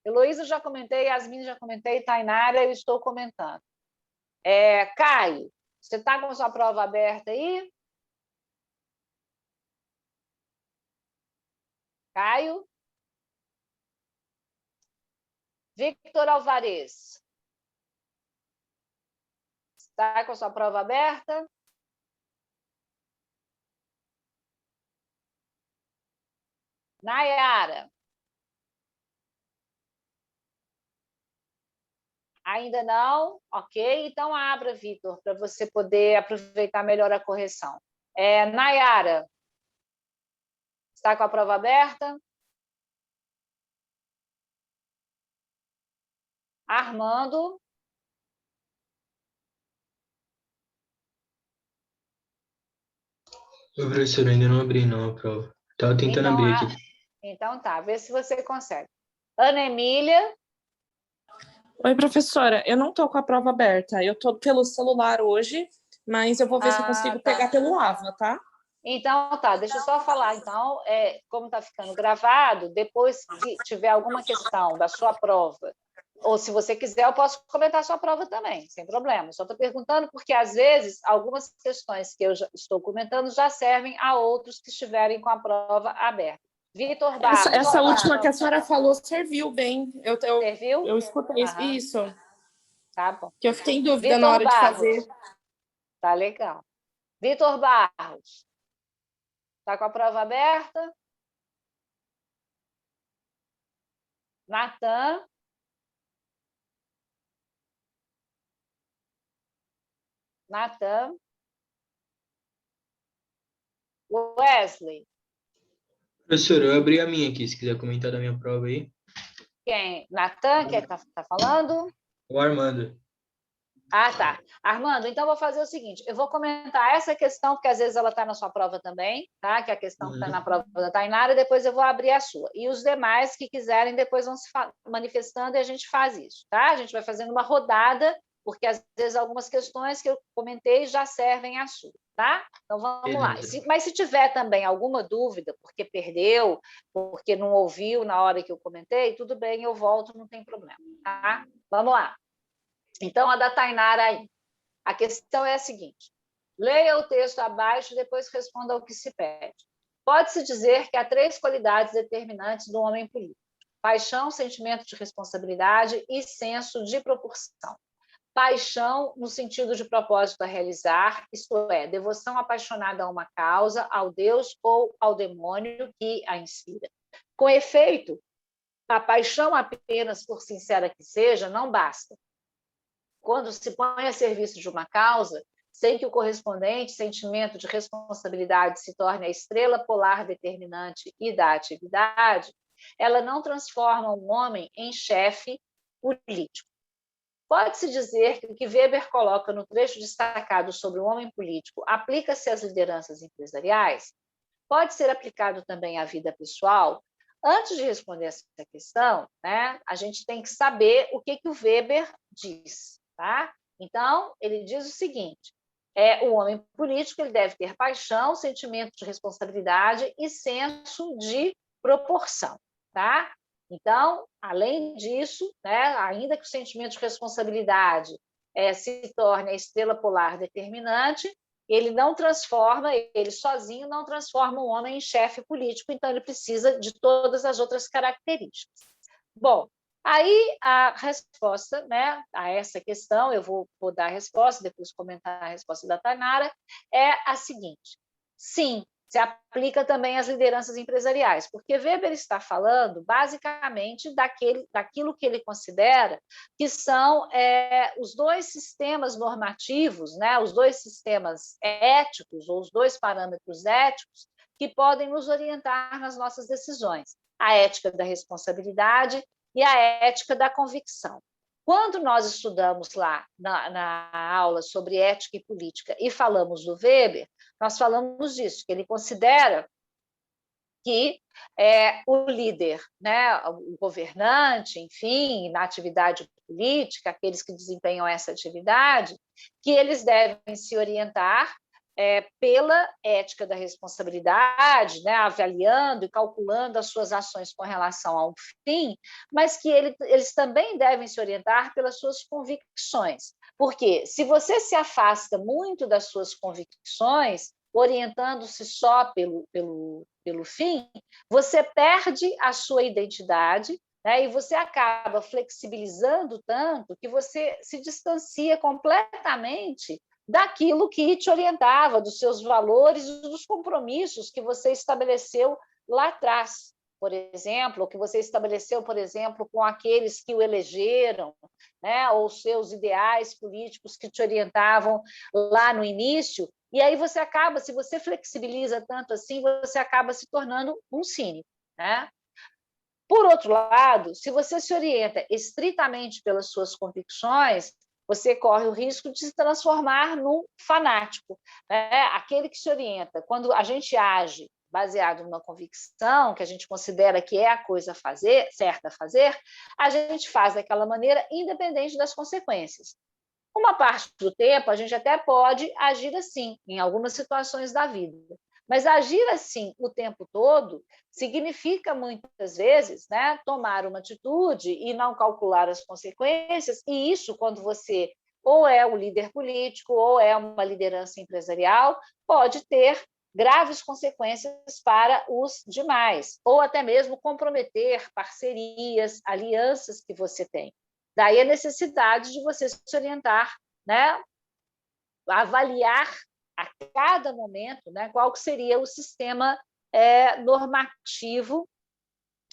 Heloísa já comentei, Yasmin já comentei, Tainara, eu estou comentando. Caio, você está com a sua prova aberta aí? Caio? Victor Alvarez. Está com a sua prova aberta? Nayara? Ainda não? Ok, então abra, Victor, para você poder aproveitar melhor a correção. Nayara? Está com a prova aberta? Armando? Professor, ainda não abri não a prova. Estava tentando Então, abrir aqui. Então tá, vê se você consegue. Ana Emília? Oi, professora, eu não estou com a prova aberta, eu estou pelo celular hoje, mas eu vou ver se eu consigo pegar pelo AVA, tá? Então tá, deixa eu só falar. Então, como está ficando gravado, depois que tiver alguma questão da sua prova, ou se você quiser, eu posso comentar a sua prova também, sem problema. Só estou perguntando porque, às vezes, algumas questões que eu já estou comentando já servem a outros que estiverem com a prova aberta. Vitor Barros. Essa última que a senhora falou serviu bem. Serviu? Eu escutei isso. Tá bom. Que eu fiquei em dúvida Vitor na hora Barros. de fazer. Tá legal. Vitor Barros. Está com a prova aberta? Natan? Natan? Wesley? Professor, eu abri a minha aqui, se quiser comentar da minha prova aí. Quem? Natan, que está falando? O Armando. Ah, tá. Armando, então vou fazer o seguinte, eu vou comentar essa questão, porque às vezes ela está na sua prova também, tá? Que é a questão que está na prova da Tainara, e depois eu vou abrir a sua. E os demais que quiserem depois vão se manifestando e a gente faz isso, tá? A gente vai fazendo uma rodada, porque às vezes algumas questões que eu comentei já servem a sua, tá? Então vamos lá. Mas se tiver também alguma dúvida, porque perdeu, porque não ouviu na hora que eu comentei, tudo bem, eu volto, não tem problema, tá? Vamos lá. Então, a da Tainara aí. A questão é a seguinte: leia o texto abaixo e depois responda ao que se pede. Pode-se dizer que há 3 qualidades determinantes do homem político: paixão, sentimento de responsabilidade e senso de proporção. paixão no sentido de propósito a realizar, isto é, devoção apaixonada a uma causa, ao Deus ou ao demônio que a inspira. Com efeito, a paixão apenas, por sincera que seja, não basta. Quando se põe a serviço de uma causa, sem que o correspondente sentimento de responsabilidade se torne a estrela polar determinante e da atividade, ela não transforma um homem em chefe político. Pode-se dizer que o que Weber coloca no trecho destacado sobre o homem político aplica-se às lideranças empresariais? Pode ser aplicado também à vida pessoal? Antes de responder essa questão, né, a gente tem que saber o que o Weber diz. Tá? Então, ele diz o seguinte, o homem político ele deve ter paixão, sentimento de responsabilidade e senso de proporção. Tá? Então, além disso, né, ainda que o sentimento de responsabilidade se torne a estrela polar determinante, ele não transforma, ele sozinho não transforma o homem em chefe político, então ele precisa de todas as outras características. Bom, aí a resposta, né, a essa questão, eu vou dar a resposta, depois comentar a resposta da Tainara, é a seguinte: sim, se aplica também às lideranças empresariais, porque Weber está falando basicamente daquilo que ele considera que são os dois sistemas normativos, né, os dois sistemas éticos, ou os dois parâmetros éticos, que podem nos orientar nas nossas decisões: a ética da responsabilidade e a ética da convicção. Quando nós estudamos lá na aula sobre ética e política e falamos do Weber, nós falamos disso, que ele considera que o líder, né, o governante, enfim, na atividade política, aqueles que desempenham essa atividade, que eles devem se orientar pela ética da responsabilidade, né, avaliando e calculando as suas ações com relação a um fim, mas que eles também devem se orientar pelas suas convicções. Porque se você se afasta muito das suas convicções, orientando-se só pelo fim, você perde a sua identidade, né, e você acaba flexibilizando tanto que você se distancia completamente daquilo que te orientava, dos seus valores e dos compromissos que você estabeleceu lá atrás, por exemplo, ou que você estabeleceu, por exemplo, com aqueles que o elegeram, né, ou seus ideais políticos que te orientavam lá no início, e aí você acaba, se você flexibiliza tanto assim, você acaba se tornando um cínico, né? Por outro lado, se você se orienta estritamente pelas suas convicções, você corre o risco de se transformar num fanático, né? Aquele que se orienta. Quando a gente age baseado numa convicção, que a gente considera que é a coisa certa a fazer, a gente faz daquela maneira, independente das consequências. Uma parte do tempo, a gente até pode agir assim, em algumas situações da vida. Mas agir assim o tempo todo significa, muitas vezes, né, tomar uma atitude e não calcular as consequências, e isso, quando você ou é um líder político ou é uma liderança empresarial, pode ter graves consequências para os demais, ou até mesmo comprometer parcerias, alianças que você tem. Daí a necessidade de você se orientar, né, avaliar a cada momento, né, qual que seria o sistema normativo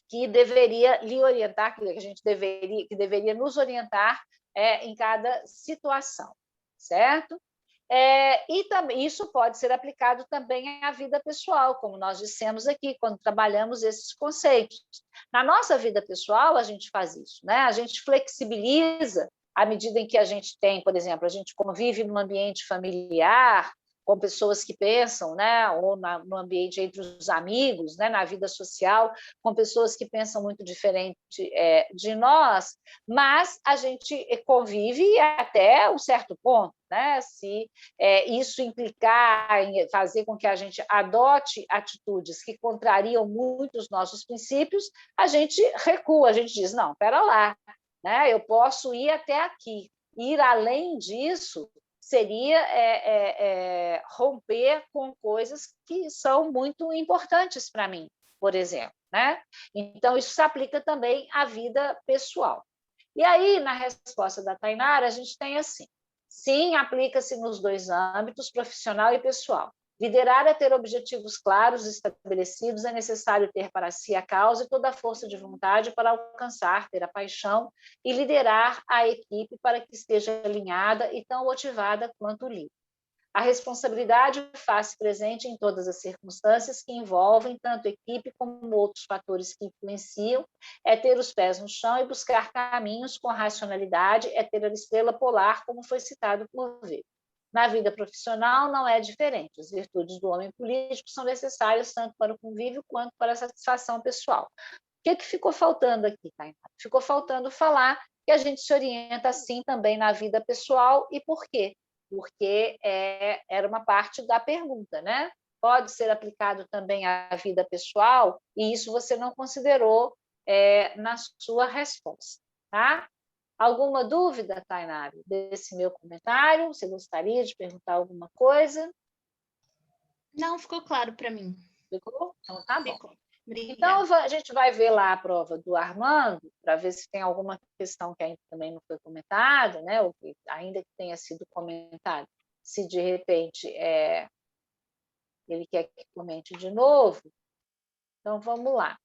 que deveria lhe orientar, que deveria nos orientar em cada situação, certo? E também isso pode ser aplicado também à vida pessoal, como nós dissemos aqui, quando trabalhamos esses conceitos. Na nossa vida pessoal, a gente faz isso, né? A gente flexibiliza à medida em que a gente tem, por exemplo, a gente convive num ambiente familiar, com pessoas que pensam, né, ou no ambiente entre os amigos, né, na vida social, com pessoas que pensam muito diferente de nós, mas a gente convive até um certo ponto, né? Se isso implicar em fazer com que a gente adote atitudes que contrariam muito os nossos princípios, a gente recua, a gente diz, não, espera lá, né? Eu posso ir até aqui, ir além disso seria romper com coisas que são muito importantes para mim, por exemplo, né? Então, isso se aplica também à vida pessoal. E aí, na resposta da Tainara, a gente tem assim: sim, aplica-se nos dois âmbitos, profissional e pessoal. Liderar é ter objetivos claros e estabelecidos, é necessário ter para si a causa e toda a força de vontade para alcançar, ter a paixão e liderar a equipe para que esteja alinhada e tão motivada quanto o líder. A responsabilidade faz-se presente em todas as circunstâncias que envolvem tanto a equipe como outros fatores que influenciam, é ter os pés no chão e buscar caminhos com racionalidade, é ter a estrela polar, como foi citado por Weber. Na vida profissional não é diferente. As virtudes do homem político são necessárias tanto para o convívio quanto para a satisfação pessoal. O que ficou faltando aqui, Tainá? Ficou faltando falar que a gente se orienta assim também na vida pessoal. E por quê? Porque era uma parte da pergunta, né? Pode ser aplicado também à vida pessoal, e isso você não considerou na sua resposta, tá? Alguma dúvida, Tainara, desse meu comentário? Você gostaria de perguntar alguma coisa? Não, ficou claro para mim. Ficou? Então, tá bom. Ficou. Obrigada. Então, a gente vai ver lá a prova do Armando, para ver se tem alguma questão que ainda também não foi comentada, né? Ou que, ainda que tenha sido comentada, se de repente ele quer que comente de novo. Então, vamos lá.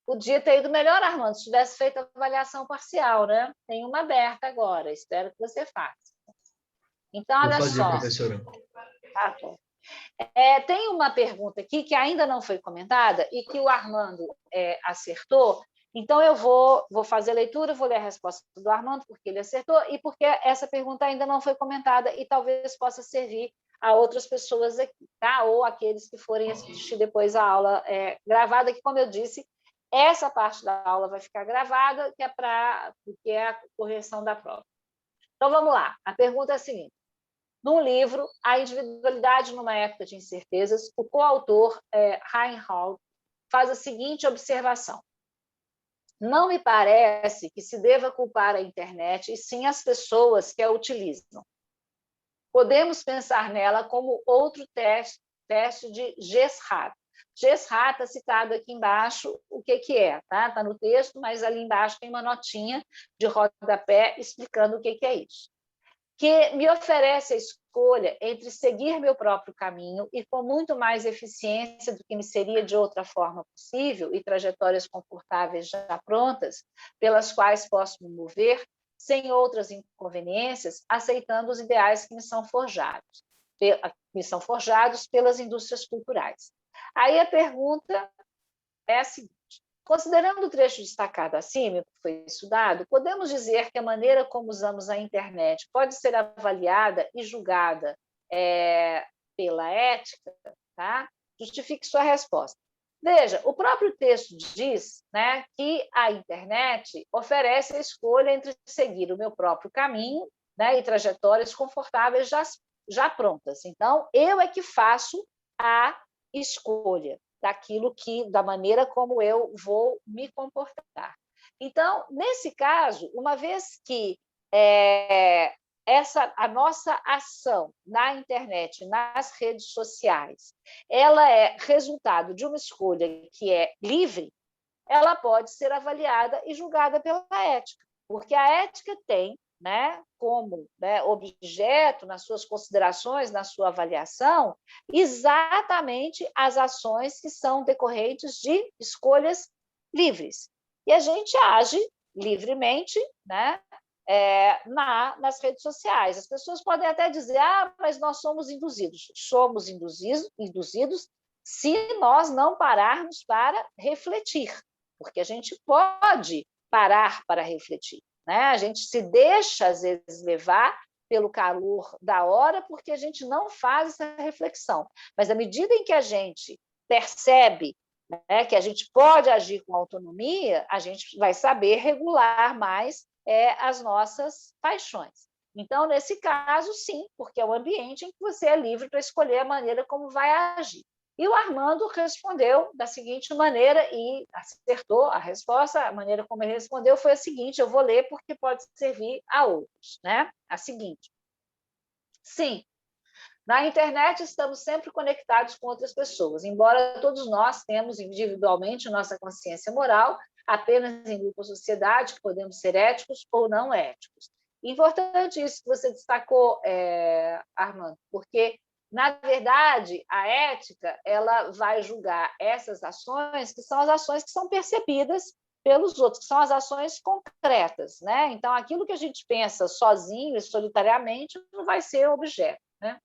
Podia ter ido melhor, Armando, se tivesse feito a avaliação parcial, né? Tem uma aberta agora, espero que você faça. Então, olha Vou fazer, só. professora. Tá bom. Tem uma pergunta aqui que ainda não foi comentada e que o Armando acertou. Então, eu vou fazer a leitura, vou ler a resposta do Armando, porque ele acertou, e porque essa pergunta ainda não foi comentada e talvez possa servir a outras pessoas aqui, tá? Ou aqueles que forem assistir depois a aula gravada, que, como eu disse, essa parte da aula vai ficar gravada, porque é a correção da prova. Então, vamos lá. A pergunta é a seguinte. No livro A Individualidade numa Época de Incertezas, o coautor, Reinhold, faz a seguinte observação. Não me parece que se deva culpar a internet, e sim as pessoas que a utilizam. Podemos pensar nela como outro teste de Gesrat. Gesrat está citado aqui embaixo, o que é, tá? Está no texto, mas ali embaixo tem uma notinha de rodapé explicando o que é isso. Que me oferece a escolha entre seguir meu próprio caminho e com muito mais eficiência do que me seria de outra forma possível e trajetórias confortáveis já prontas, pelas quais posso me mover, sem outras inconveniências, aceitando os ideais que me são forjados pelas indústrias culturais. Aí a pergunta é a seguinte. Considerando o trecho destacado acima, que foi estudado, podemos dizer que a maneira como usamos a internet pode ser avaliada e julgada pela ética, tá? Justifique sua resposta. Veja, o próprio texto diz, né, que a internet oferece a escolha entre seguir o meu próprio caminho, né, e trajetórias confortáveis já prontas. Então, eu é que faço a escolha da maneira como eu vou me comportar. Então, nesse caso, uma vez que a nossa ação na internet, nas redes sociais, ela é resultado de uma escolha que é livre, ela pode ser avaliada e julgada pela ética, porque a ética tem, né, como objeto, nas suas considerações, na sua avaliação, exatamente as ações que são decorrentes de escolhas livres. E a gente age livremente, né, nas redes sociais. As pessoas podem até dizer, mas nós somos induzidos. Somos induzidos se nós não pararmos para refletir, porque a gente pode parar para refletir. Né? A gente se deixa, às vezes, levar pelo calor da hora, porque a gente não faz essa reflexão. Mas, à medida em que a gente percebe, né, que a gente pode agir com autonomia, a gente vai saber regular mais as nossas paixões. Então, nesse caso, sim, porque é um ambiente em que você é livre para escolher a maneira como vai agir. E o Armando respondeu da seguinte maneira e acertou a resposta. A maneira como ele respondeu foi a seguinte, eu vou ler porque pode servir a outros, né? A seguinte. Sim, na internet estamos sempre conectados com outras pessoas. Embora todos nós temos individualmente nossa consciência moral, apenas em grupo ou sociedade, que podemos ser éticos ou não éticos. Importante isso que você destacou, Armando, porque, na verdade, a ética ela vai julgar essas ações que são as ações que são percebidas pelos outros, que são as ações concretas, né? Então, aquilo que a gente pensa sozinho e solitariamente não vai ser objeto, né?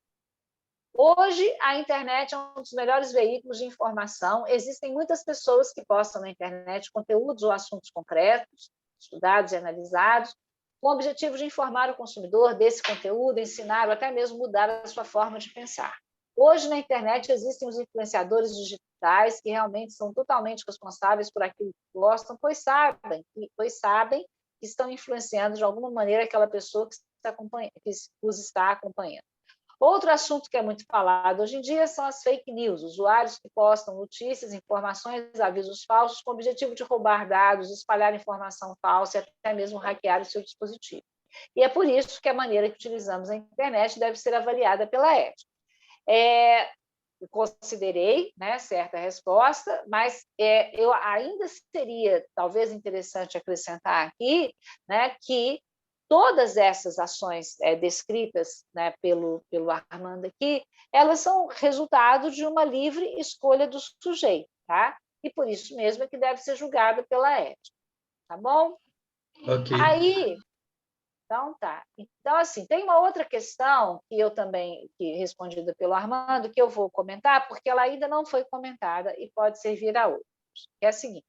Hoje, a internet é um dos melhores veículos de informação. Existem muitas pessoas que postam na internet conteúdos ou assuntos concretos, estudados e analisados, com o objetivo de informar o consumidor desse conteúdo, ensinar ou até mesmo mudar a sua forma de pensar. Hoje, na internet, existem os influenciadores digitais que realmente são totalmente responsáveis por aquilo que gostam, pois sabem que estão influenciando de alguma maneira aquela pessoa que os está acompanhando. Outro assunto que é muito falado hoje em dia são as fake news, usuários que postam notícias, informações, avisos falsos com o objetivo de roubar dados, espalhar informação falsa e até mesmo hackear o seu dispositivo. E é por isso que a maneira que utilizamos a internet deve ser avaliada pela ética. Eu considerei, né, certa resposta, mas eu ainda seria talvez interessante acrescentar aqui, né, que todas essas ações descritas, né, pelo Armando aqui, elas são resultado de uma livre escolha do sujeito, tá? E por isso mesmo é que deve ser julgada pela ética, tá bom? Ok. Aí, então tá. Então, assim, tem uma outra questão que eu também, que respondida pelo Armando, que eu vou comentar, porque ela ainda não foi comentada e pode servir a outros, que é a seguinte.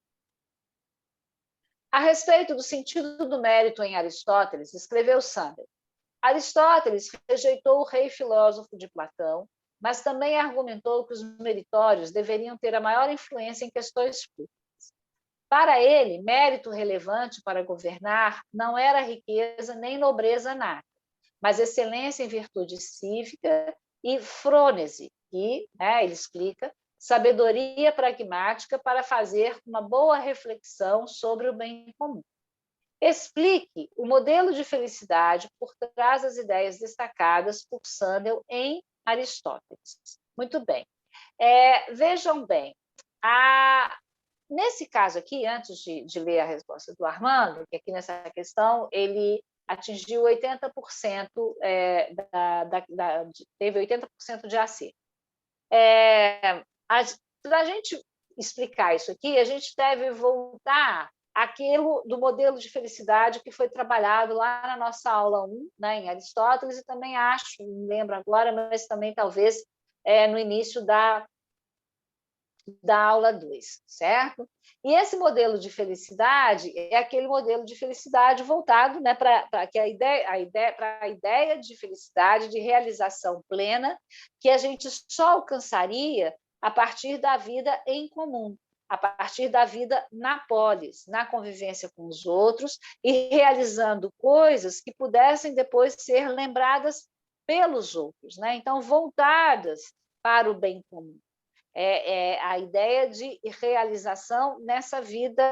A respeito do sentido do mérito em Aristóteles, escreveu Sandel. Aristóteles rejeitou o rei filósofo de Platão, mas também argumentou que os meritórios deveriam ter a maior influência em questões públicas. Para ele, mérito relevante para governar não era riqueza nem nobreza nata, mas excelência em virtude cívica e frônese, que, né, ele explica, sabedoria pragmática para fazer uma boa reflexão sobre o bem comum. Explique o modelo de felicidade por trás das ideias destacadas por Sandel em Aristóteles. Muito bem. Vejam bem, nesse caso aqui, antes de ler a resposta do Armando, que aqui nessa questão ele atingiu 80%, teve 80% de acerto. Para a gente explicar isso aqui, a gente deve voltar àquilo do modelo de felicidade que foi trabalhado lá na nossa aula 1, né, em Aristóteles, e também não lembro agora, mas também talvez no início da aula 2, certo? E esse modelo de felicidade é aquele modelo de felicidade voltado, né, para a ideia de felicidade, de realização plena, que a gente só alcançaria a partir da vida em comum, a partir da vida na polis, na convivência com os outros e realizando coisas que pudessem depois ser lembradas pelos outros, né? Então, voltadas para o bem comum. A ideia de realização nessa vida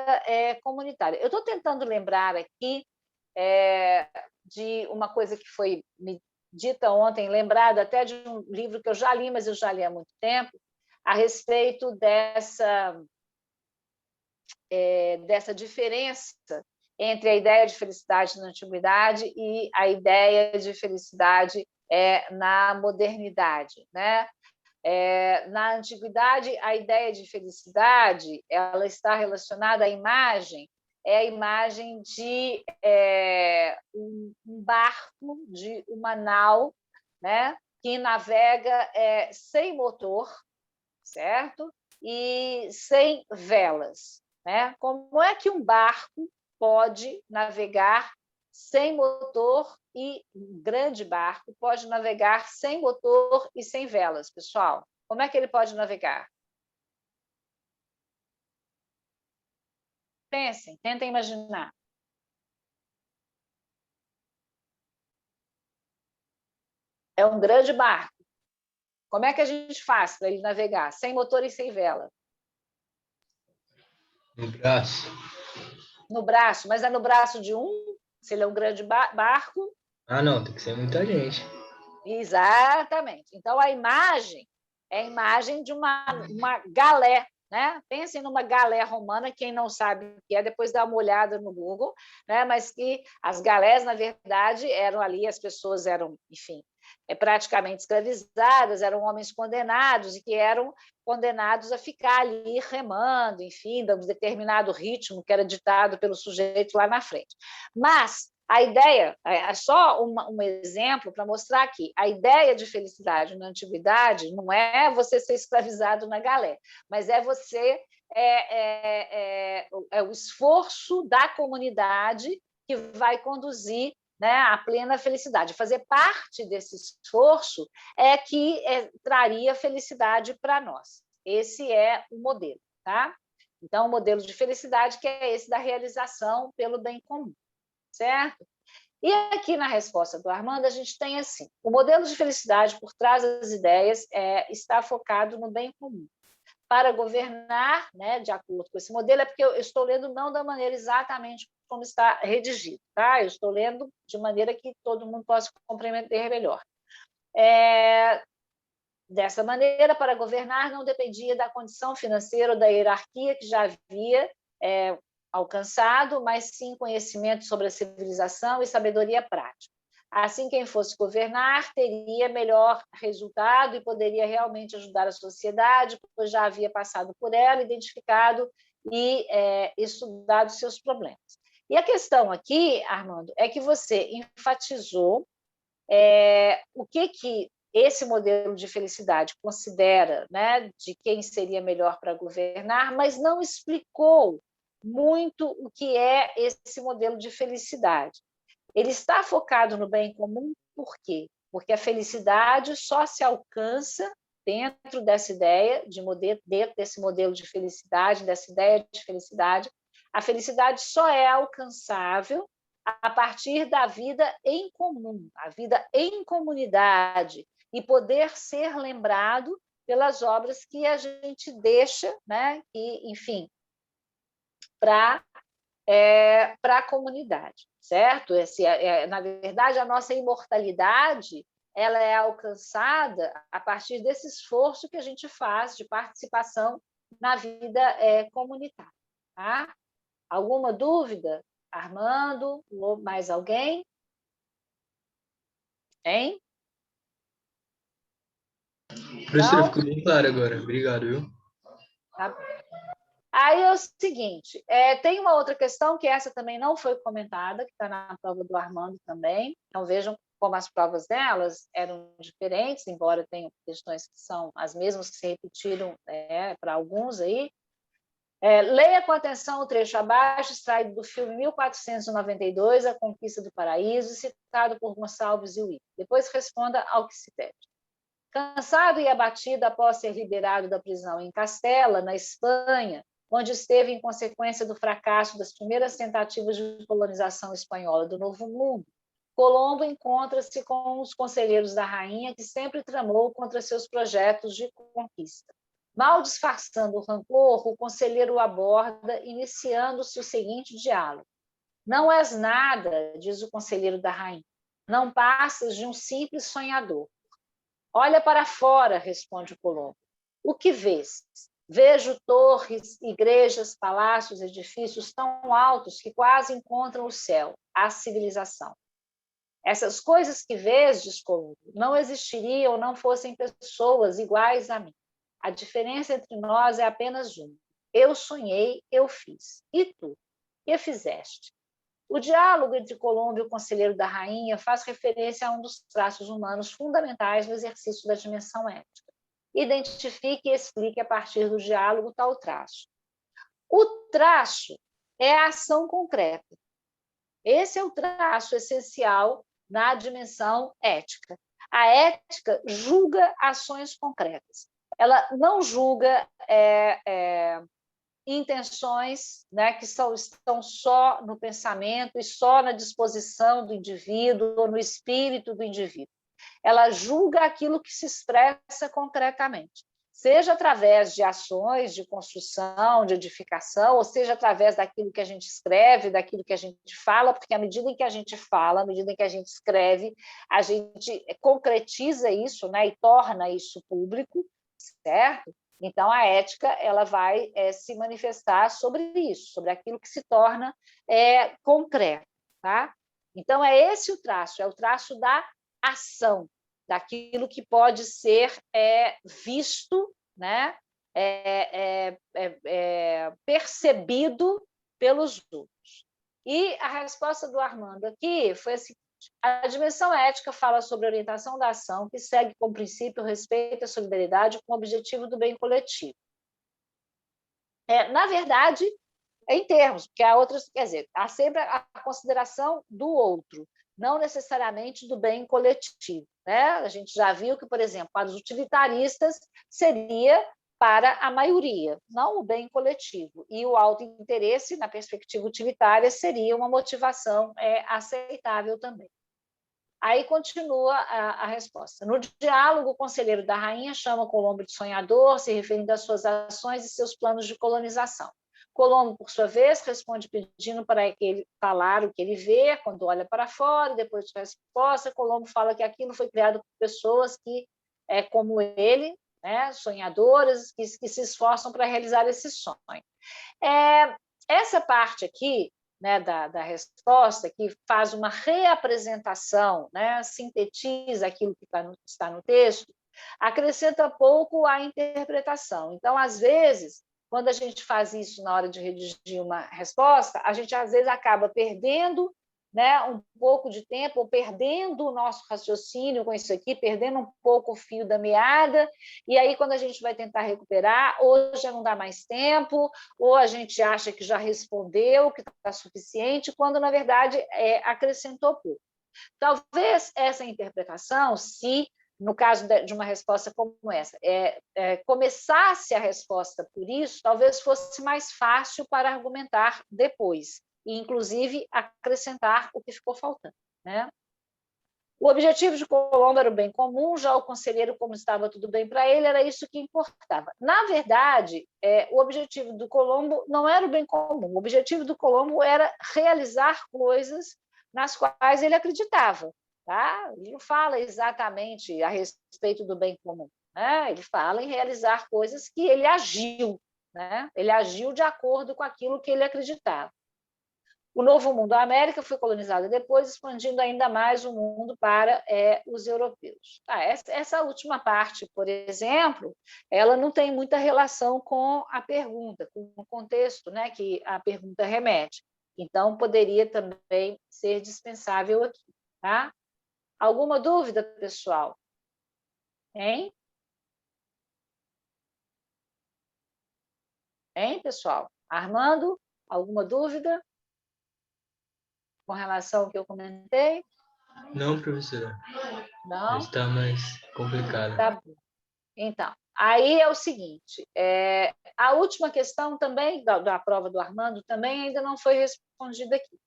comunitária. Eu estou tentando lembrar aqui de uma coisa que foi me dita ontem, lembrada até de um livro que eu já li, mas eu já li há muito tempo, a respeito dessa diferença entre a ideia de felicidade na antiguidade e a ideia de felicidade na modernidade, né? Na antiguidade, a ideia de felicidade ela está relacionada à imagem, é a imagem de um barco, de uma nau, né, que navega sem motor, certo? E sem velas, né? Como é que um barco pode navegar sem motor e um grande barco pode navegar sem motor e sem velas, pessoal? Como é que ele pode navegar? Pensem, tentem imaginar. É um grande barco. Como é que a gente faz para ele navegar sem motor e sem vela? No braço. No braço, mas é no braço de um? Se ele é um grande barco? Ah, não, tem que ser muita gente. Exatamente. Então, a imagem é a imagem de uma galé, né? Pensem numa galé romana, quem não sabe o que é, depois dá uma olhada no Google, né? Mas que as galés, na verdade, eram ali, as pessoas eram, enfim, praticamente escravizadas, eram homens condenados e que eram condenados a ficar ali remando, enfim, dando um determinado ritmo que era ditado pelo sujeito lá na frente. Mas a ideia, é só um exemplo para mostrar que a ideia de felicidade na antiguidade não é você ser escravizado na galé, mas é você o esforço da comunidade que vai conduzir, né, à plena felicidade. Fazer parte desse esforço é que traria felicidade para nós. Esse é o modelo, tá? Então, o modelo de felicidade que é esse da realização pelo bem comum, certo? E aqui na resposta do Armando, a gente tem assim, o modelo de felicidade por trás das ideias está focado no bem comum. Para governar, né, de acordo com esse modelo, é porque eu estou lendo não da maneira exatamente como está redigido, tá? Eu estou lendo de maneira que todo mundo possa compreender melhor. Dessa maneira, para governar, não dependia da condição financeira ou da hierarquia que já havia alcançado, mas sim conhecimento sobre a civilização e sabedoria prática. Assim, quem fosse governar teria melhor resultado e poderia realmente ajudar a sociedade, pois já havia passado por ela, identificado e estudado seus problemas. E a questão aqui, Armando, é que você enfatizou o que esse modelo de felicidade considera, né, de quem seria melhor para governar, mas não explicou muito o que é esse modelo de felicidade. Ele está focado no bem comum, por quê? Porque a felicidade só se alcança dentro dessa ideia, dentro desse modelo de felicidade, dessa ideia de felicidade. A felicidade só é alcançável a partir da vida em comum, a vida em comunidade, e poder ser lembrado pelas obras que a gente deixa, né, e, enfim, para a comunidade, certo? Na verdade, a nossa imortalidade ela é alcançada a partir desse esforço que a gente faz de participação na vida comunitária. Tá? Alguma dúvida? Armando, ou mais alguém? Hein? Professora, ficou bem claro agora. Obrigado, viu? Tá. Aí é o seguinte, tem uma outra questão que essa também não foi comentada, que está na prova do Armando também. Então, vejam como as provas delas eram diferentes, embora tenham questões que são as mesmas que se repetiram para alguns aí. Leia com atenção o trecho abaixo, extraído do filme 1492, A Conquista do Paraíso, citado por Gonçalves e Willi. Depois responda ao que se pede. Cansado e abatido após ser liberado da prisão em Castela, na Espanha, onde esteve em consequência do fracasso das primeiras tentativas de colonização espanhola do Novo Mundo, Colombo encontra-se com os conselheiros da rainha, que sempre tramou contra seus projetos de conquista. Mal disfarçando o rancor, o conselheiro o aborda, iniciando-se o seguinte diálogo. Não és nada, diz o conselheiro da rainha, não passas de um simples sonhador. Olha para fora, responde o Colombo. O que vês? Vejo torres, igrejas, palácios, edifícios tão altos que quase encontram o céu, a civilização. Essas coisas que vês, diz Colombo, não existiriam não fossem pessoas iguais a mim. A diferença entre nós é apenas uma. Eu sonhei, eu fiz. E tu? Que fizeste? O diálogo entre Colombo e o conselheiro da rainha faz referência a um dos traços humanos fundamentais no exercício da dimensão ética. Identifique e explique a partir do diálogo tal traço. O traço é a ação concreta. Esse é o traço essencial na dimensão ética. A ética julga ações concretas. Ela não julga intenções, né, que estão só no pensamento e só na disposição do indivíduo ou no espírito do indivíduo. Ela julga aquilo que se expressa concretamente, seja através de ações de construção, de edificação, ou seja através daquilo que a gente escreve, daquilo que a gente fala, porque à medida em que a gente fala, à medida em que a gente escreve, a gente concretiza isso, né, e torna isso público, certo? Então, a ética ela vai se manifestar sobre isso, sobre aquilo que se torna concreto. Tá? Então, é esse o traço da ação, daquilo que pode ser visto, né? Percebido pelos outros. E a resposta do Armando aqui foi assim: a dimensão ética fala sobre a orientação da ação que segue com o princípio o respeito e a solidariedade com o objetivo do bem coletivo. Na verdade, em termos, porque há outras, quer dizer, há sempre a consideração do outro, não necessariamente do bem coletivo. Né? A gente já viu que, por exemplo, para os utilitaristas seria para a maioria, não o bem coletivo. E o autointeresse, na perspectiva utilitária, seria uma motivação aceitável também. Aí continua a resposta. No diálogo, o conselheiro da rainha chama Colombo de sonhador, se referindo às suas ações e seus planos de colonização. Colombo, por sua vez, responde pedindo para ele falar o que ele vê quando olha para fora, e depois de resposta, Colombo fala que aquilo foi criado por pessoas que, como ele, né, sonhadoras, que se esforçam para realizar esse sonho. Essa parte aqui, né, da resposta, que faz uma reapresentação, né, sintetiza aquilo que está no texto, acrescenta pouco à interpretação. Então, às vezes, quando a gente faz isso na hora de redigir uma resposta, a gente, às vezes, acaba perdendo, né, um pouco de tempo, ou perdendo o nosso raciocínio com isso aqui, perdendo um pouco o fio da meada, e aí, quando a gente vai tentar recuperar, ou já não dá mais tempo, ou a gente acha que já respondeu, que está suficiente, quando, na verdade, acrescentou pouco. Talvez essa interpretação, se, no caso de uma resposta como essa, começasse a resposta por isso, talvez fosse mais fácil para argumentar depois, e, inclusive, acrescentar o que ficou faltando. Né? O objetivo de Colombo era o bem comum, já o conselheiro, como estava tudo bem para ele, era isso que importava. Na verdade, o objetivo do Colombo não era o bem comum, o objetivo do Colombo era realizar coisas nas quais ele acreditava. Tá? Ele não fala exatamente a respeito do bem comum, né? Ele fala em realizar coisas que ele agiu, né? Ele agiu de acordo com aquilo que ele acreditava. O Novo Mundo, a América, foi colonizada depois, expandindo ainda mais o mundo para os europeus. Essa última parte, por exemplo, ela não tem muita relação com a pergunta, com o contexto, né, que a pergunta remete. Então, poderia também ser dispensável aqui. Tá? Alguma dúvida, pessoal? Hein, pessoal? Armando, alguma dúvida com relação ao que eu comentei? Não, professora. Não? Está mais complicado. Tá bom. Então, aí é o seguinte, a última questão também da prova do Armando também ainda não foi respondida aqui,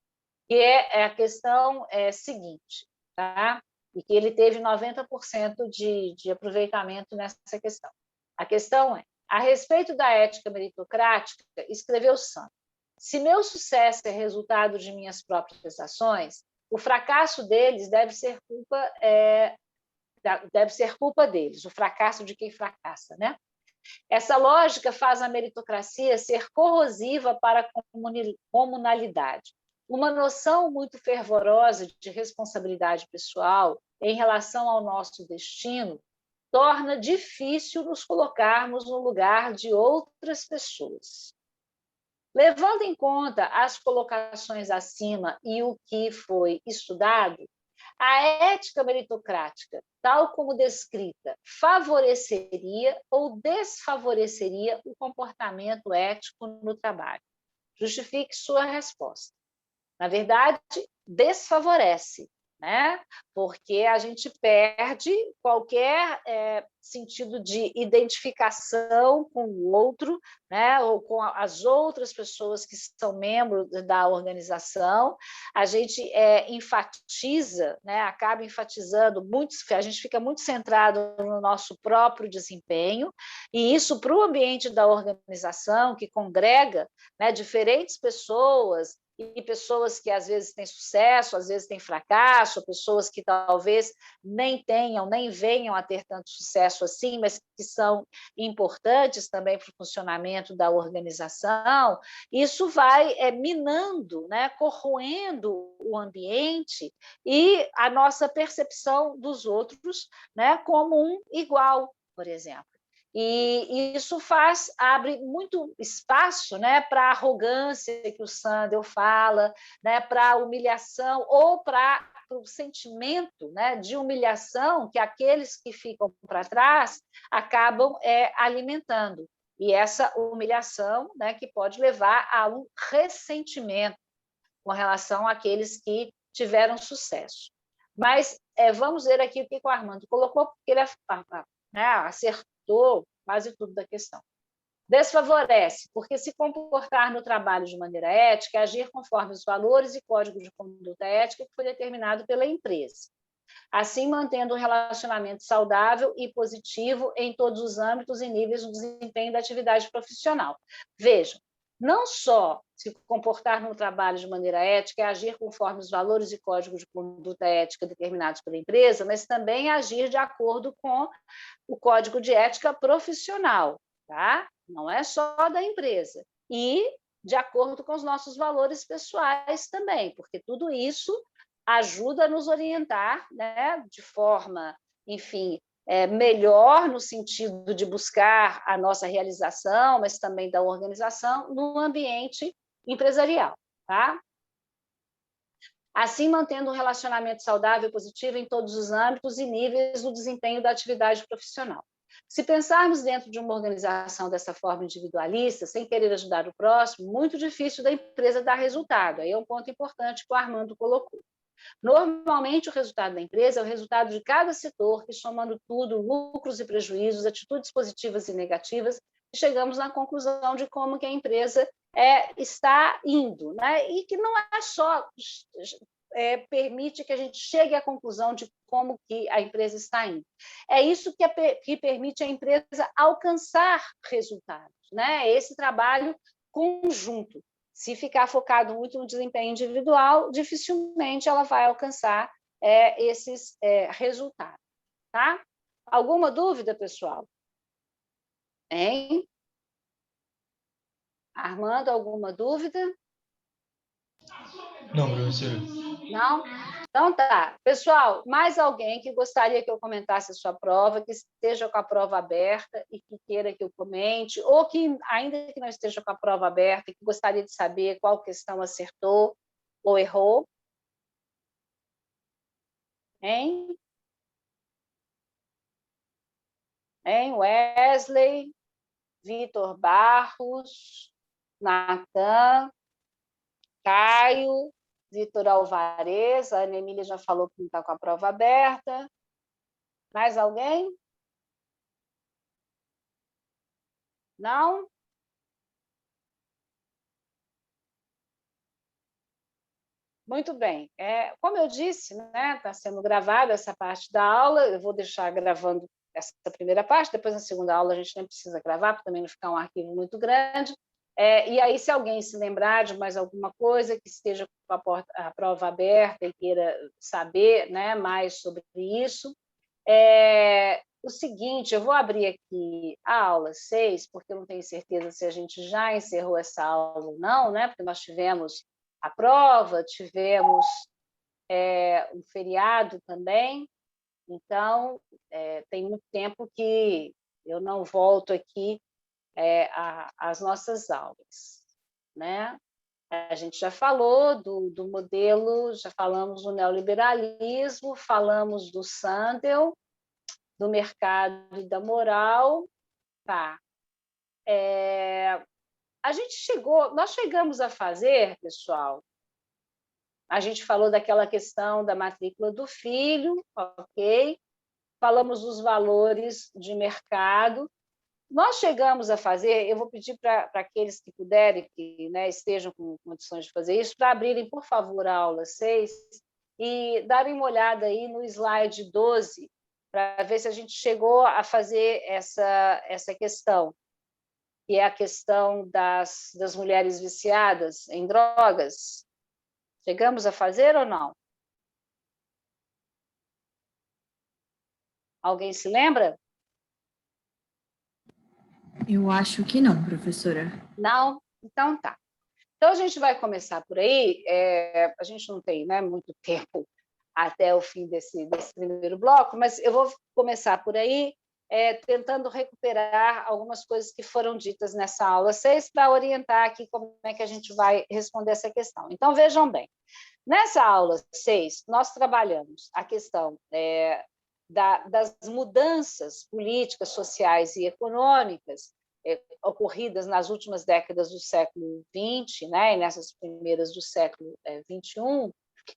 que é a questão seguinte, tá? E que ele teve 90% de aproveitamento nessa questão. A questão é: a respeito da ética meritocrática, escreveu Santos: se meu sucesso é resultado de minhas próprias ações, o fracasso deles deve ser culpa deles, o fracasso de quem fracassa, né? Essa lógica faz a meritocracia ser corrosiva para a comunalidade. Uma noção muito fervorosa de responsabilidade pessoal em relação ao nosso destino torna difícil nos colocarmos no lugar de outras pessoas. Levando em conta as colocações acima e o que foi estudado, a ética meritocrática, tal como descrita, favoreceria ou desfavoreceria o comportamento ético no trabalho? Justifique sua resposta. Na verdade, desfavorece, né? Porque a gente perde qualquer sentido de identificação com o outro, né? Ou com as outras pessoas que são membros da organização. A gente enfatiza, né? Acaba enfatizando muito, a gente fica muito centrado no nosso próprio desempenho, e isso, para o ambiente da organização, que congrega, né, diferentes pessoas e pessoas que às vezes têm sucesso, às vezes têm fracasso, pessoas que talvez nem tenham, nem venham a ter tanto sucesso assim, mas que são importantes também para o funcionamento da organização. Isso vai minando, né, corroendo o ambiente e a nossa percepção dos outros, né, como um igual, por exemplo. E isso abre muito espaço, né, para a arrogância que o Sandel fala, né, para a humilhação ou para o sentimento, né, de humilhação que aqueles que ficam para trás acabam alimentando. E essa humilhação, né, que pode levar a um ressentimento com relação àqueles que tiveram sucesso. Mas vamos ver aqui o que o Armando colocou, porque ele acertou quase tudo da questão. Desfavorece, porque se comportar no trabalho de maneira ética, agir conforme os valores e código de conduta ética que foi determinado pela empresa. Assim, mantendo um relacionamento saudável e positivo em todos os âmbitos e níveis do desempenho da atividade profissional. Vejam, não só se comportar no trabalho de maneira ética, é agir conforme os valores e códigos de conduta ética determinados pela empresa, mas também agir de acordo com o código de ética profissional, tá? Não é só da empresa. E de acordo com os nossos valores pessoais também, porque tudo isso ajuda a nos orientar, né, de forma, enfim, melhor no sentido de buscar a nossa realização, mas também da organização no ambiente empresarial, tá? Assim, mantendo um relacionamento saudável e positivo em todos os âmbitos e níveis do desempenho da atividade profissional. Se pensarmos dentro de uma organização dessa forma individualista, sem querer ajudar o próximo, muito difícil da empresa dar resultado. Aí é um ponto importante que o Armando colocou. Normalmente, o resultado da empresa é o resultado de cada setor, que, somando tudo, lucros e prejuízos, atitudes positivas e negativas, chegamos na conclusão de como que a empresa está indo, né? E que não é só permite que a gente chegue à conclusão de como que a empresa está indo. É isso que permite a empresa alcançar resultados, né? Esse trabalho conjunto. Se ficar focado muito no desempenho individual, dificilmente ela vai alcançar esses resultados. Tá? Alguma dúvida, pessoal? Hein? Armando, alguma dúvida? Não, professora. Não? Então tá. Pessoal, mais alguém que gostaria que eu comentasse a sua prova, que esteja com a prova aberta e que queira que eu comente, ou que, ainda que não esteja com a prova aberta, que gostaria de saber qual questão acertou ou errou? Hein? Hein? Wesley, Vitor Barros, Natan, Caio, Vitor Alvarez, a Ana Emília já falou que não está com a prova aberta. Mais alguém? Não? Muito bem. Como eu disse, né, está sendo gravada essa parte da aula, eu vou deixar gravando essa primeira parte, depois na segunda aula a gente nem precisa gravar, para também não ficar um arquivo muito grande. E aí, se alguém se lembrar de mais alguma coisa que esteja com a prova aberta e queira saber, né, mais sobre isso, o seguinte, eu vou abrir aqui a aula 6, porque eu não tenho certeza se a gente já encerrou essa aula ou não, né, porque nós tivemos a prova, tivemos um feriado também, então tem muito tempo que eu não volto aqui às nossas aulas, né? A gente já falou do modelo, já falamos do neoliberalismo, falamos do Sandel, do mercado e da moral, tá? Nós chegamos a fazer, pessoal, a gente falou daquela questão da matrícula do filho, ok? Falamos dos valores de mercado. Nós chegamos a fazer, eu vou pedir para aqueles que puderem, que, né, estejam com condições de fazer isso, para abrirem, por favor, a aula 6 e darem uma olhada aí no slide 12, para ver se a gente chegou a fazer essa questão, que é a questão das mulheres viciadas em drogas, Chegamos a fazer ou não? Alguém se lembra? Eu acho que não, professora. Não? Então tá. Então a gente vai começar por aí. A gente não tem, né, muito tempo até o fim desse primeiro bloco, mas eu vou começar por aí, tentando recuperar algumas coisas que foram ditas nessa aula 6 para orientar aqui como é que a gente vai responder essa questão. Então, vejam bem, nessa aula 6, nós trabalhamos a questão das mudanças políticas, sociais e econômicas ocorridas nas últimas décadas do século XX, né, e nessas primeiras do século XXI,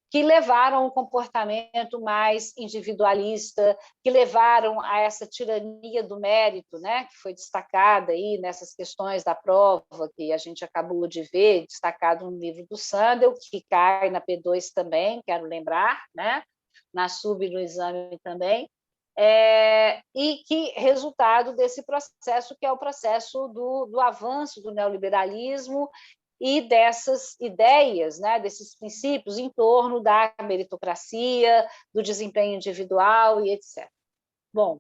que levaram a um comportamento mais individualista, que levaram a essa tirania do mérito, né, que foi destacada aí nessas questões da prova, que a gente acabou de ver, destacado no livro do Sandel, que cai na P2 também, quero lembrar, né, na sub no exame também, e que resultado desse processo, que é o processo do avanço do neoliberalismo e dessas ideias, né, desses princípios em torno da meritocracia, do desempenho individual e etc. Bom,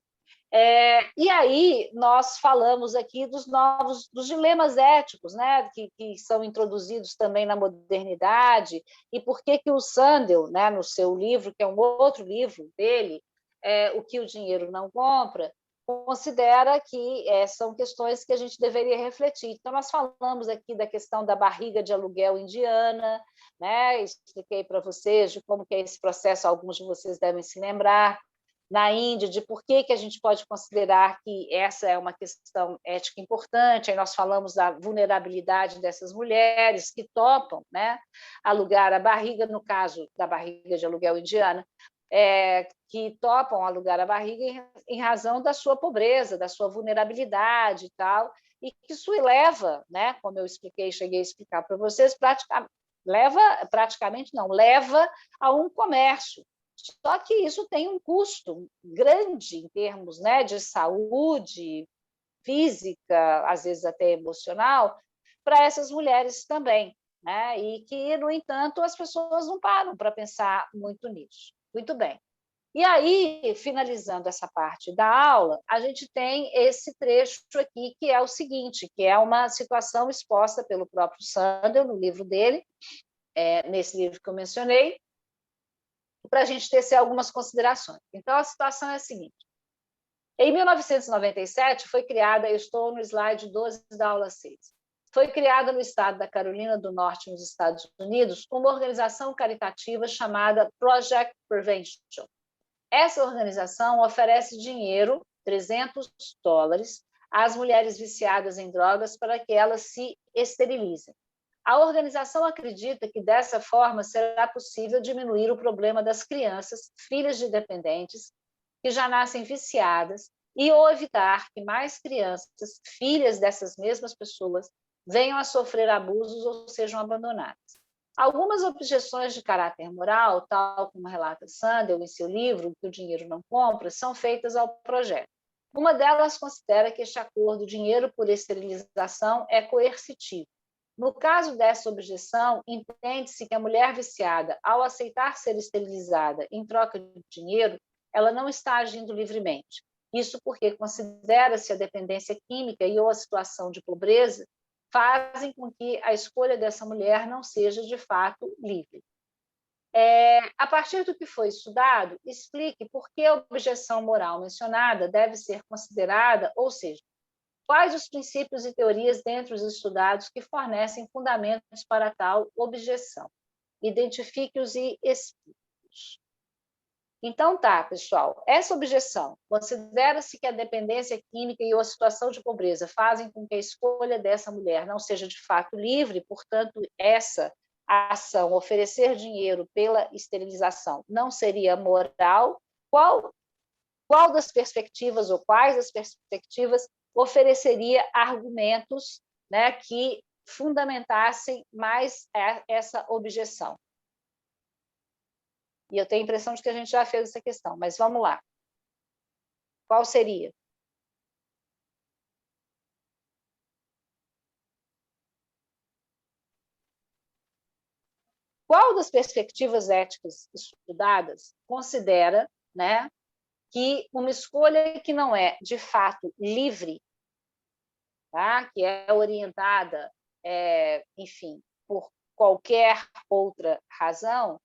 e aí nós falamos aqui dos dilemas éticos, né, que são introduzidos também na modernidade, e por que o Sandel, né, no seu livro, que é um outro livro dele, O que o dinheiro não compra, considera que são questões que a gente deveria refletir. Então, nós falamos aqui da questão da barriga de aluguel indiana, né? Expliquei para vocês de como que é esse processo, alguns de vocês devem se lembrar, na Índia, de por que a gente pode considerar que essa é uma questão ética importante. Aí nós falamos da vulnerabilidade dessas mulheres que topam, né, alugar a barriga, no caso da barriga de aluguel indiana, que topam alugar a barriga em razão da sua pobreza, da sua vulnerabilidade e tal, e que isso leva, né, como eu expliquei, cheguei a explicar para vocês, leva a um comércio. Só que isso tem um custo grande em termos, né, de saúde física, às vezes até emocional, para essas mulheres também, né? E que, no entanto, as pessoas não param para pensar muito nisso. Muito bem. E aí, finalizando essa parte da aula, a gente tem esse trecho aqui, que é o seguinte, que é uma situação exposta pelo próprio Sandel, no livro dele, nesse livro que eu mencionei, para a gente tecer algumas considerações. Então, a situação é a seguinte. Em 1997, foi criada, eu estou no slide 12 da aula 6, foi criada no estado da Carolina do Norte, nos Estados Unidos, uma organização caritativa chamada Project Prevention. Essa organização oferece dinheiro, $300, às mulheres viciadas em drogas para que elas se esterilizem. A organização acredita que, dessa forma, será possível diminuir o problema das crianças, filhas de dependentes, que já nascem viciadas, e ou evitar que mais crianças, filhas dessas mesmas pessoas, venham a sofrer abusos ou sejam abandonadas. Algumas objeções de caráter moral, tal como relata Sandel em seu livro, Que o Dinheiro Não Compra, são feitas ao projeto. Uma delas considera que este acordo dinheiro por esterilização é coercitivo. No caso dessa objeção, entende-se que a mulher viciada, ao aceitar ser esterilizada em troca de dinheiro, ela não está agindo livremente. Isso porque considera-se a dependência química e ou a situação de pobreza fazem com que a escolha dessa mulher não seja, de fato, livre. A partir do que foi estudado, explique por que a objeção moral mencionada deve ser considerada, ou seja, quais os princípios e teorias dentre os estudados que fornecem fundamentos para tal objeção. Identifique-os e explique-os. Então, tá, pessoal, essa objeção, considera-se que a dependência química e a situação de pobreza fazem com que a escolha dessa mulher não seja de fato livre, portanto, essa ação, oferecer dinheiro pela esterilização, não seria moral. Qual das perspectivas ou quais das perspectivas ofereceria argumentos, né, que fundamentassem mais essa objeção? E eu tenho a impressão de que a gente já fez essa questão, mas vamos lá. Qual seria? Qual das perspectivas éticas estudadas considera, né, que uma escolha que não é, de fato, livre, tá? Que é orientada, enfim, por qualquer outra razão,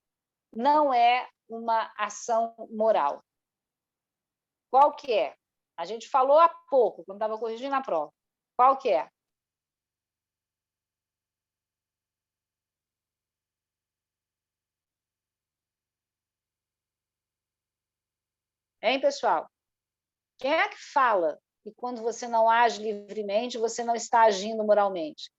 não é uma ação moral? Qual que é? A gente falou há pouco, quando estava corrigindo a prova. Qual que é? Hein, pessoal? Quem é que fala que quando você não age livremente, você não está agindo moralmente?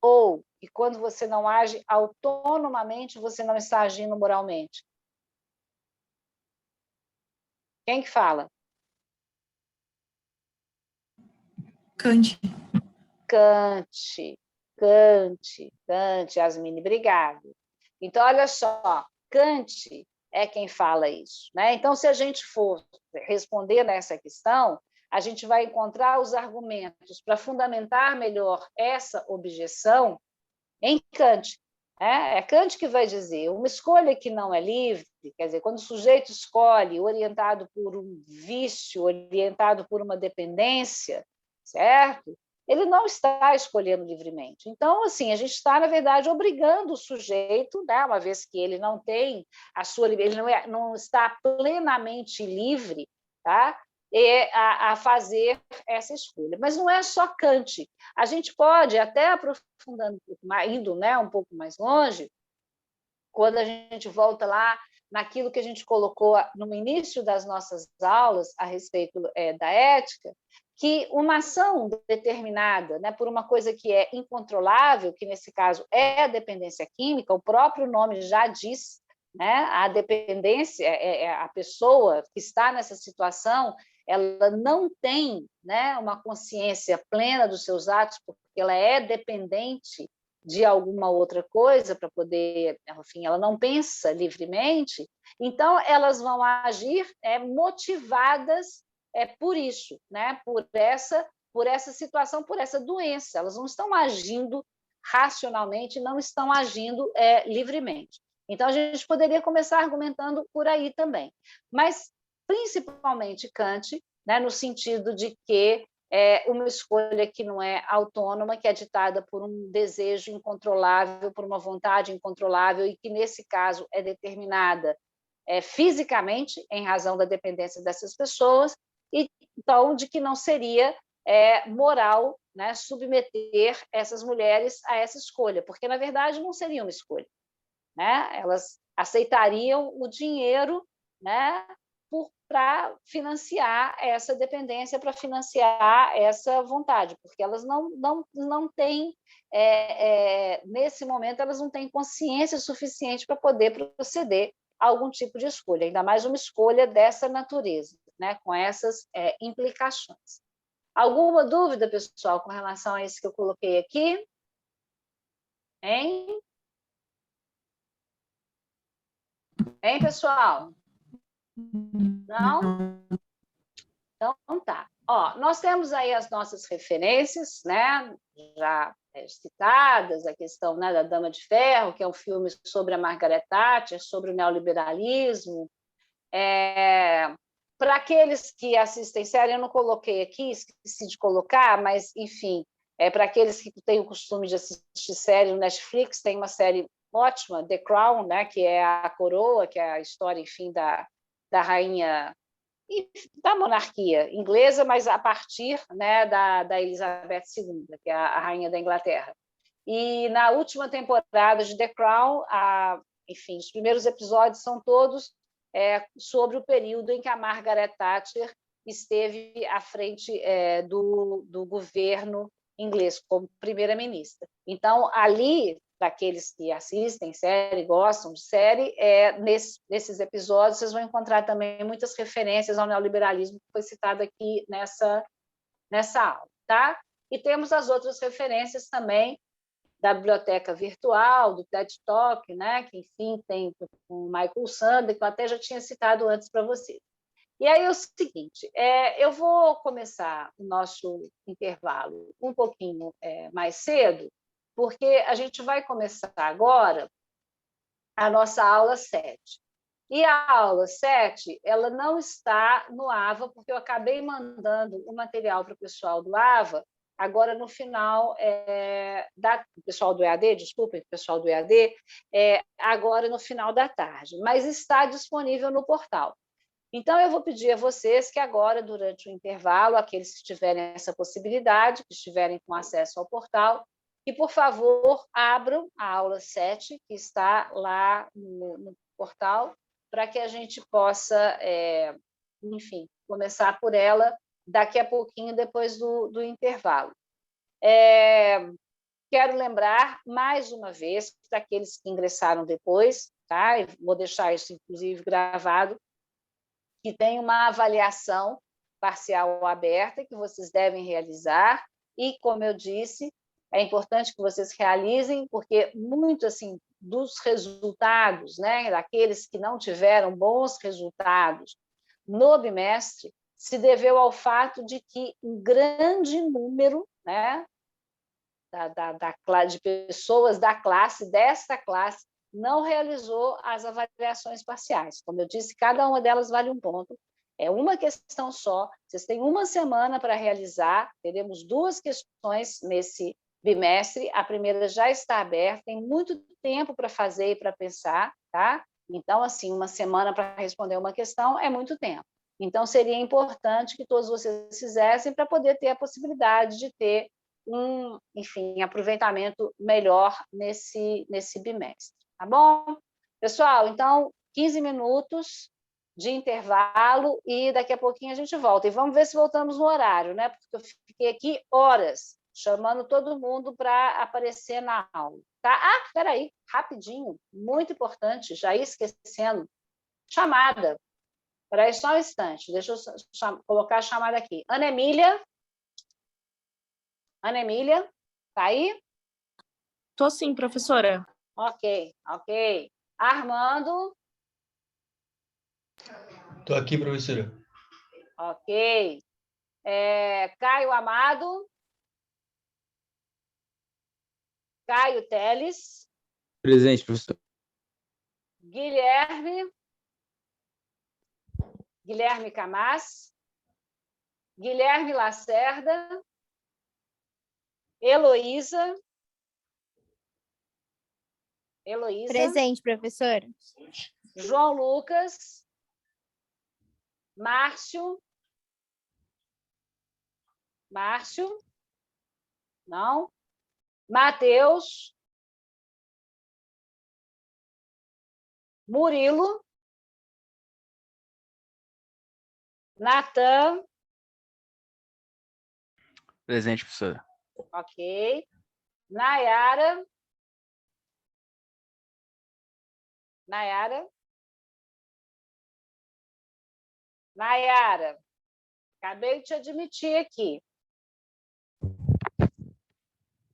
Ou que quando você não age autonomamente, você não está agindo moralmente? Quem que fala? Kant. Kant, Yasmine, obrigado. Então, olha só, Kant é quem fala isso, né? Então, se a gente for responder nessa questão, a gente vai encontrar os argumentos para fundamentar melhor essa objeção em Kant. É Kant que vai dizer, uma escolha que não é livre, quer dizer, quando o sujeito escolhe orientado por um vício, orientado por uma dependência, certo? Ele não está escolhendo livremente. Então, assim, a gente está, na verdade, obrigando o sujeito, né, uma vez que ele não tem a sua, ele não está plenamente livre, tá? A fazer essa escolha. Mas não é só Kant. A gente pode, até aprofundando, indo, né, um pouco mais longe, quando a gente volta lá naquilo que a gente colocou no início das nossas aulas a respeito da ética, que uma ação determinada, né, por uma coisa que é incontrolável, que nesse caso é a dependência química, o próprio nome já diz, né, a dependência, a pessoa que está nessa situação, ela não tem, né, uma consciência plena dos seus atos, porque ela é dependente de alguma outra coisa para poder, enfim, ela não pensa livremente, então elas vão agir motivadas por isso, né? Por essa situação, por essa doença. Elas não estão agindo racionalmente, não estão agindo livremente. Então, a gente poderia começar argumentando por aí também. Mas, principalmente, Kant, né, no sentido de que uma escolha que não é autônoma, que é ditada por um desejo incontrolável, por uma vontade incontrolável, e que, nesse caso, é determinada fisicamente, em razão da dependência dessas pessoas, e então de que não seria moral, né, submeter essas mulheres a essa escolha, porque, na verdade, não seria uma escolha, né? Elas aceitariam o dinheiro, né, para financiar essa dependência, para financiar essa vontade, porque elas não têm, nesse momento, elas não têm consciência suficiente para poder proceder a algum tipo de escolha, ainda mais uma escolha dessa natureza, né, com essas implicações. Alguma dúvida, pessoal, com relação a isso que eu coloquei aqui? Hein? Hein, pessoal? Não? Então, tá. Ó, nós temos aí as nossas referências, né, já citadas, a questão, né, da Dama de Ferro, que é um filme sobre a Margaret Thatcher, sobre o neoliberalismo. Para aqueles que assistem série, eu não coloquei aqui, esqueci de colocar, mas, enfim, para aqueles que têm o costume de assistir série no Netflix, tem uma série ótima, The Crown, né, que é a coroa, que é a história, enfim, da rainha e da monarquia inglesa, mas a partir, né, da Elizabeth II, que é a rainha da Inglaterra. E na última temporada de The Crown, enfim, os primeiros episódios são todos sobre o período em que a Margaret Thatcher esteve à frente do governo inglês como primeira-ministra. Então, ali, para aqueles que assistem série, gostam de série, nesses episódios vocês vão encontrar também muitas referências ao neoliberalismo que foi citado aqui nessa aula, tá? E temos as outras referências também da biblioteca virtual, do TED Talk, né? Que, enfim, tem o Michael Sandel, que eu até já tinha citado antes para vocês. E aí é o seguinte, eu vou começar o nosso intervalo um pouquinho mais cedo, porque a gente vai começar agora a nossa aula 7. E a aula 7, ela não está no AVA, porque eu acabei mandando o material para o pessoal do AVA, agora no final, o pessoal do EAD, desculpem, o pessoal do EAD, agora no final da tarde, mas está disponível no portal. Então, eu vou pedir a vocês que agora, durante o intervalo, aqueles que tiverem essa possibilidade, que estiverem com acesso ao portal, que, por favor, abram a aula 7, que está lá no portal, para que a gente possa, enfim, começar por ela daqui a pouquinho, depois do intervalo. Quero lembrar, mais uma vez, para aqueles que ingressaram depois, tá? E vou deixar isso, inclusive, gravado, que tem uma avaliação parcial aberta que vocês devem realizar e, como eu disse, é importante que vocês realizem, porque muito assim dos resultados, né, daqueles que não tiveram bons resultados no bimestre, se deveu ao fato de que um grande número, né, de pessoas desta classe, não realizou as avaliações parciais. Como eu disse, cada uma delas vale um ponto. É uma questão só. Vocês têm uma semana para realizar. Teremos 2 questões nesse bimestre. A primeira já está aberta. Tem muito tempo para fazer e para pensar, tá? Então, assim, uma semana para responder uma questão é muito tempo. Então, seria importante que todos vocês fizessem para poder ter a possibilidade de ter enfim, aproveitamento melhor nesse bimestre. Tá bom? Pessoal, então, 15 minutos de intervalo e daqui a pouquinho a gente volta. E vamos ver se voltamos no horário, né? Porque eu fiquei aqui horas chamando todo mundo para aparecer na aula. Tá? Ah, espera aí, rapidinho, muito importante, já ia esquecendo. Chamada. Espera aí só um instante, deixa eu colocar a chamada aqui. Ana Emília, tá aí? Tô sim, professora. Ok. Armando? Estou aqui, professora. Ok. Caio Amado? Caio Teles? Presente, professor. Guilherme Camas? Guilherme Lacerda? Heloísa? Presente, professora. João Lucas? Márcio? Não? Matheus? Murilo? Natan? Presente, professora. Ok. Nayara? Nayara, acabei de te admitir aqui.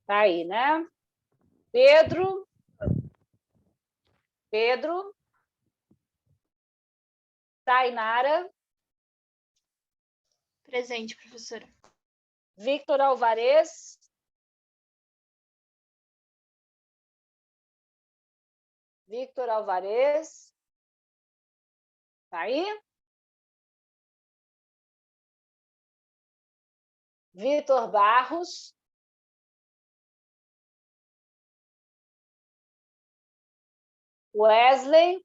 Tá aí, né? Pedro? Tainara? Presente, professora. Victor Alvarez? Tá aí? Vitor Barros? Wesley?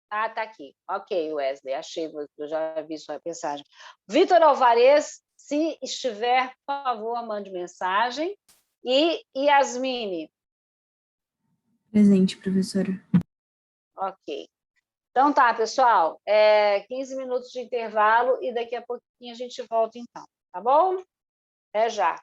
Ah, tá aqui. Ok, Wesley, achei, eu já vi sua mensagem. Vitor Alvarez, se estiver, por favor, mande mensagem. E Yasmine? Presente, professora. Ok. Então tá, pessoal, 15 minutos de intervalo e daqui a pouquinho a gente volta então, tá bom? Até já.